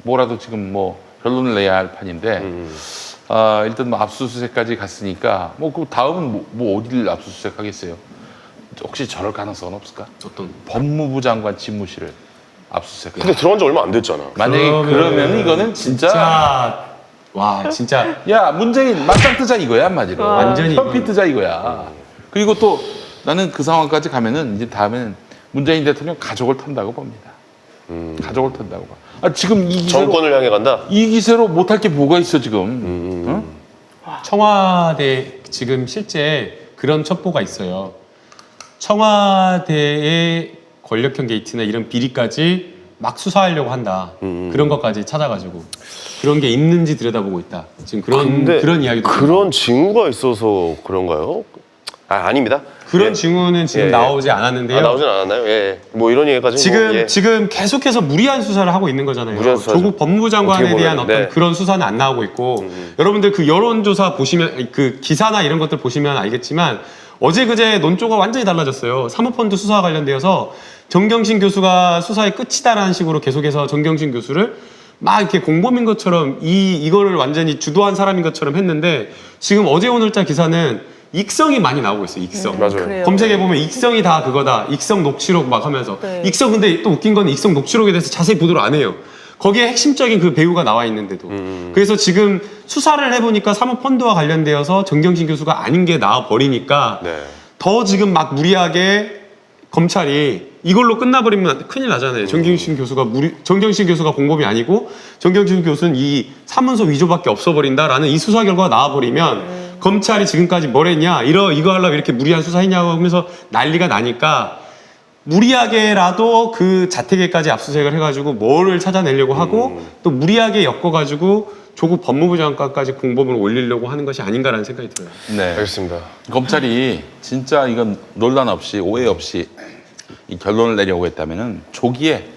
뭐라도 지금 뭐 결론을 내야 할 판인데 일단 뭐 압수수색까지 갔으니까 뭐 그 다음은 뭐 어디를 압수수색하겠어요? 혹시 저럴 가능성은 없을까? 어떤 법무부 장관 집무실을 압수수색. 근데 들어간 지 얼마 안 됐잖아. 만약에 그러면 이거는 진짜 와 진짜 야 문재인 맞짱 뜨자 이거야 한마디로. 완전히 현피 뜨자 이거야. 그리고 또 나는 그 상황까지 가면은 이제 다음에는 문재인 대통령 가족을 턴다고 봅니다. 가족을 턴다고 봐. 아, 지금 이 기세로 정권을 향해 간다. 이 기세로 못할 게 뭐가 있어 지금? 응? 청와대 지금 실제 그런 첩보가 있어요. 청와대의 권력형 게이트나 이런 비리까지 막 수사하려고 한다. 그런 것까지 찾아가지고 그런 게 있는지 들여다보고 있다. 지금 근데 그런 이야기도 그런 징후가 있어서 그런가요? 아닙니다. 그런 예. 징후는 지금 예, 예. 나오지 않았는데요. 나오진 않았나요? 예. 뭐 이런 얘기까지 지금 계속해서 무리한 수사를 하고 있는 거잖아요. 무리한 수사죠. 조국 법무부 장관에 어떻게 대한 보면, 어떤 네. 그런 수사는 안 나오고 있고 여러분들 그 여론조사 보시면 그 기사나 이런 것들 보시면 알겠지만 어제 그제 논조가 완전히 달라졌어요. 사모펀드 수사와 관련되어서 정경심 교수가 수사의 끝이다라는 식으로 계속해서 정경심 교수를 막 이렇게 공범인 것처럼 이거를 완전히 주도한 사람인 것처럼 했는데 지금 어제 오늘자 기사는 익성이 많이 나오고 있어요. 익성. 맞아요. 그래요. 검색해 보면 익성이 다 그거다. 익성 녹취록 막 하면서 네. 익성 근데 또 웃긴 건 익성 녹취록에 대해서 자세히 보도를 안 해요. 거기에 핵심적인 그 배우가 나와 있는데도. 그래서 지금 수사를 해보니까 사모펀드와 관련되어서 정경심 교수가 아닌 게 나와 버리니까 네. 더 지금 막 무리하게 검찰이 이걸로 끝나버리면 큰일 나잖아요. 정경심 교수가 공범이 아니고 정경심 교수는 이 사문서 위조밖에 없어버린다라는 이 수사 결과가 나와버리면 검찰이 지금까지 뭘 했냐 이거 하려고 이렇게 무리한 수사했냐고 하면서 난리가 나니까 무리하게라도 그 자택에까지 압수수색을 해가지고 뭐를 찾아내려고 하고 또 무리하게 엮어가지고 조국 법무부 장관까지 공범을 올리려고 하는 것이 아닌가라는 생각이 들어요. 네. 알겠습니다. 검찰이 진짜 이건 논란 없이 오해 없이 이 결론을 내려고 했다면은 조기에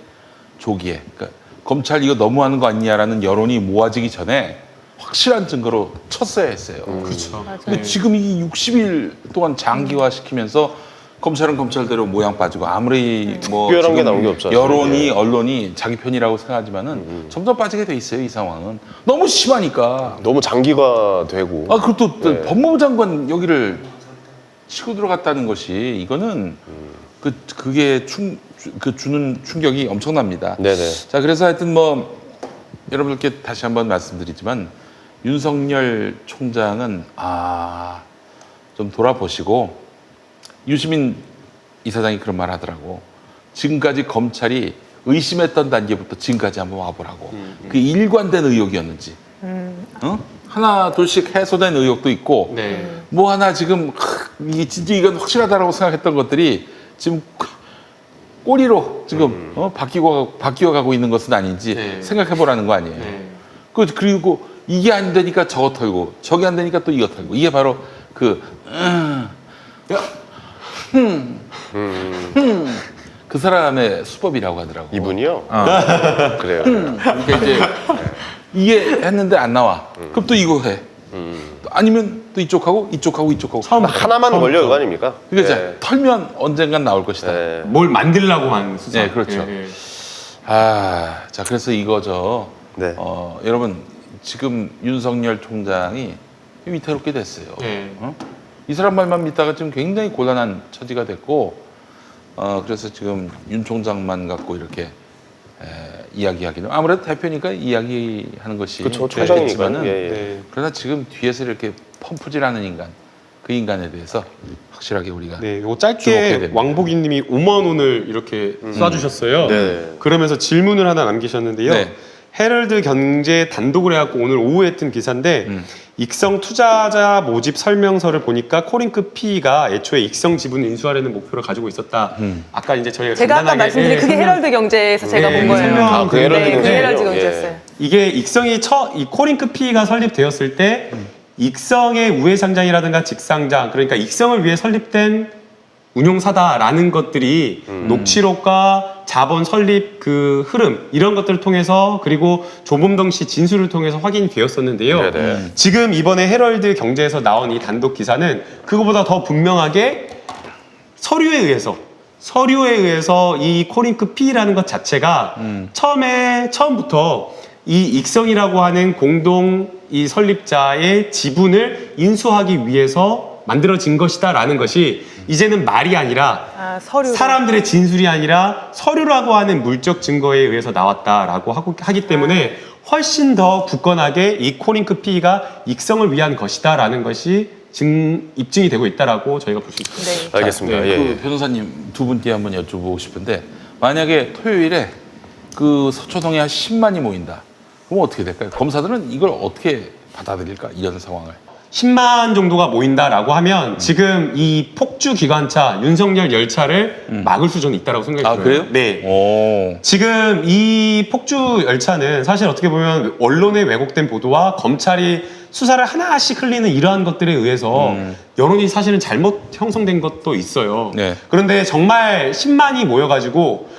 그러니까 검찰 이거 너무하는 거 아니냐라는 여론이 모아지기 전에 확실한 증거로 쳤어야 했어요. 그렇죠. 근데 지금 이 60일 동안 장기화 시키면서 검찰은 검찰대로 모양 빠지고 아무리 뭐 특별한 게 지금 나온 게 없죠, 사실. 여론이 예. 언론이 자기 편이라고 생각하지만은 점점 빠지게 돼 있어요. 이 상황은 너무 심하니까. 너무 장기화되고. 아 그리고 또 법무부 장관 여기를 치고 들어갔다는 것이 이거는 그게 주는 충격이 엄청납니다. 네네. 자 그래서 하여튼 뭐 여러분들께 다시 한번 말씀드리지만 윤석열 총장은 좀 돌아보시고 유시민 이사장이 그런 말 하더라고. 지금까지 검찰이 의심했던 단계부터 지금까지 한번 와보라고. 그게 일관된 의혹이었는지. 어? 하나 둘씩 해소된 의혹도 있고 네. 뭐 하나 지금 이게 진짜 이건 확실하다라고 생각했던 것들이 지금 꼬리로 지금 바뀌어 가고 있는 것은 아닌지 네. 생각해 보라는 거 아니에요. 네. 그리고 이게 안 되니까 저거 털고 저게 안 되니까 또 이거 털고 이게 바로 그 사람의 수법이라고 하더라고. 이분이요? 그래요. 그러니까 이제 이게 했는데 안 나와. 그럼 또 이거 해. 아니면 또 이쪽하고 하나만 걸려 그거 아닙니까? 그러니까 네. 털면 언젠간 나올 것이다. 네. 뭘 만들려고 하는 수사. 네, 그렇죠. 예, 예. 자 그래서 이거죠. 네. 여러분 지금 윤석열 총장이 위태롭게 됐어요. 네. 이 사람 말만 믿다가 지금 굉장히 곤란한 처지가 됐고, 그래서 지금 윤 총장만 갖고 이렇게 이야기하기는 아무래도 대표니까 이야기하는 것이 그쵸, 총장이니까요. 되겠지만은 예, 예. 네. 그러나 지금 뒤에서 이렇게 펌프질하는 인간, 그 인간에 대해서 확실하게 우리가 네, 이거 주목해야 짧게 됩니다. 왕복이님이 5만 원을 이렇게 쏴주셨어요. 네. 그러면서 질문을 하나 남기셨는데요. 네. 헤럴드 경제 단독을 해갖고 오늘 오후에 했던 기사인데 익성 투자자 모집 설명서를 보니까 코링크 P가 애초에 익성 지분 인수하려는 목표를 가지고 있었다. 아까 이제 저희가 제가 아까 간단하게 말씀드린 그게 설명- 헤럴드 경제에서 제가 네, 본 거예요. 설명 그 헤럴드 네, 그 경제군요. 헤럴드 예. 경제였어요. 이게 익성이 이 코링크 P가 설립되었을 때 익성의 우회 상장이라든가 직상장, 그러니까 익성을 위해 설립된 운용사다라는 것들이 녹취록과 자본 설립 그 흐름 이런 것들을 통해서 그리고 조범동 씨 진술을 통해서 확인이 되었었는데요. 네네. 지금 이번에 헤럴드 경제에서 나온 이 단독 기사는 그거보다 더 분명하게 서류에 의해서 이 코링크 P라는 것 자체가 처음부터 이 익성이라고 하는 공동 이 설립자의 지분을 인수하기 위해서 만들어진 것이다라는 것이 이제는 말이 아니라 서류. 사람들의 진술이 아니라 서류라고 하는 물적 증거에 의해서 나왔다라고 하기 때문에 훨씬 더 굳건하게 이 코링크 P가 익성을 위한 것이다라는 것이 입증이 되고 있다라고 저희가 볼 수 있습니다. 네. 알겠습니다. 네, 예, 그 예. 변호사님 두 분께 한번 여쭤보고 싶은데 만약에 토요일에 그 서초동에 한 10만이 모인다. 그럼 어떻게 될까요? 검사들은 이걸 어떻게 받아들일까? 이런 상황을. 10만 정도가 모인다라고 하면 지금 이 폭주 기관차 윤석열 열차를 막을 수준이 있다라고 생각이 들어요. 그래요? 네. 오. 지금 이 폭주 열차는 사실 어떻게 보면 언론의 왜곡된 보도와 검찰이 수사를 하나씩 흘리는 이러한 것들에 의해서 여론이 사실은 잘못 형성된 것도 있어요. 네. 그런데 정말 10만이 모여가지고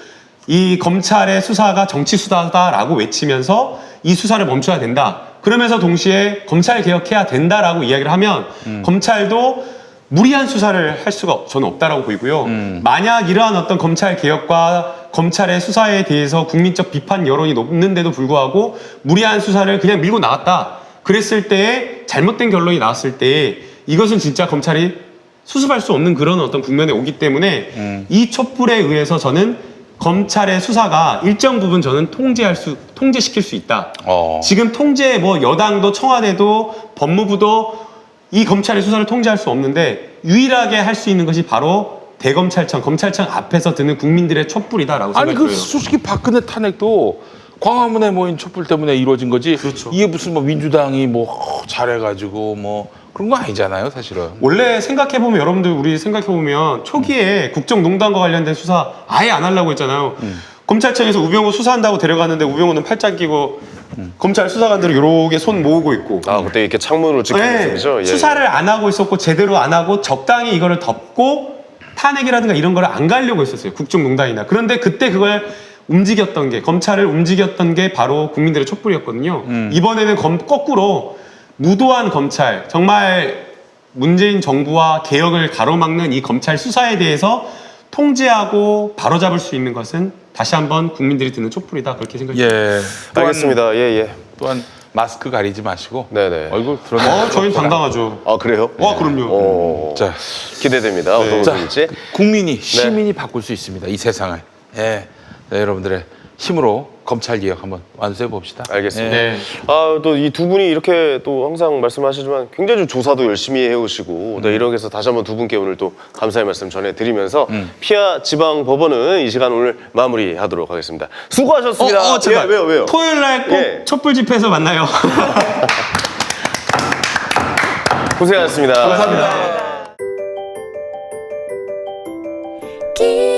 이 검찰의 수사가 정치 수사다라고 외치면서 이 수사를 멈춰야 된다. 그러면서 동시에 검찰 개혁해야 된다라고 이야기를 하면 검찰도 무리한 수사를 할 수가 저는 없다라고 보이고요. 만약 이러한 어떤 검찰 개혁과 검찰의 수사에 대해서 국민적 비판 여론이 높는데도 불구하고 무리한 수사를 그냥 밀고 나갔다. 그랬을 때에 잘못된 결론이 나왔을 때에 이것은 진짜 검찰이 수습할 수 없는 그런 어떤 국면에 오기 때문에 이 촛불에 의해서 저는 검찰의 수사가 일정 부분 저는 통제시킬 수 있다. 지금 뭐 여당도 청와대도 법무부도 이 검찰의 수사를 통제할 수 없는데 유일하게 할 수 있는 것이 바로 대검찰청, 검찰청 앞에서 드는 국민들의 촛불이다라고 아니 생각해요. 솔직히 박근혜 탄핵도 광화문에 모인 촛불 때문에 이루어진 거지. 그렇죠. 이게 무슨 뭐 민주당이 뭐 잘해가지고 뭐 그런 거 아니잖아요, 사실은. 원래 생각해보면 여러분들 우리 생각해보면 초기에 국정농단과 관련된 수사 아예 안 하려고 했잖아요. 검찰청에서 우병우 수사한다고 데려갔는데 우병우는 팔짱 끼고 검찰 수사관들이 이렇게 손 모으고 있고 그때 이렇게 창문으로 찍힌 네, 모습이죠. 예, 수사를 안 하고 있었고 제대로 안 하고 적당히 이거를 덮고 탄핵이라든가 이런 거를 안 가려고 했었어요. 국정농단이나. 그런데 그때 그걸 움직였던 게, 검찰을 움직였던 게 바로 국민들의 촛불이었거든요. 이번에는 거꾸로 무도한 검찰, 정말 문재인 정부와 개혁을 가로막는 이 검찰 수사에 대해서 통제하고 바로잡을 수 있는 것은 다시 한번 국민들이 듣는 촛불이다. 그렇게 생각합니다. 예. 알겠습니다. 예, 예. 또한 마스크 가리지 마시고 네네. 얼굴 드러내. 저희는 당당하죠. 아, 그래요? 그럼요. 자, 기대됩니다. 어떤 자, 모습일지. 국민이 시민이 바꿀 수 있습니다. 이 세상을. 예. 네, 여러분들의 힘으로 검찰 개혁 한번 완수해 봅시다. 알겠습니다. 예. 네. 아, 또 이 두 분이 이렇게 또 항상 말씀하시지만 굉장히 좀 조사도 열심히 해오시고 네, 이렇게 해서 다시 한번 두 분께 오늘 또 감사의 말씀 전해드리면서 피아 지방법원은 이 시간 오늘 마무리하도록 하겠습니다. 수고하셨습니다. 제발. 예, 왜요? 토요일 날 꼭 예. 촛불 집회에서 만나요. 고생하셨습니다. 감사합니다. 기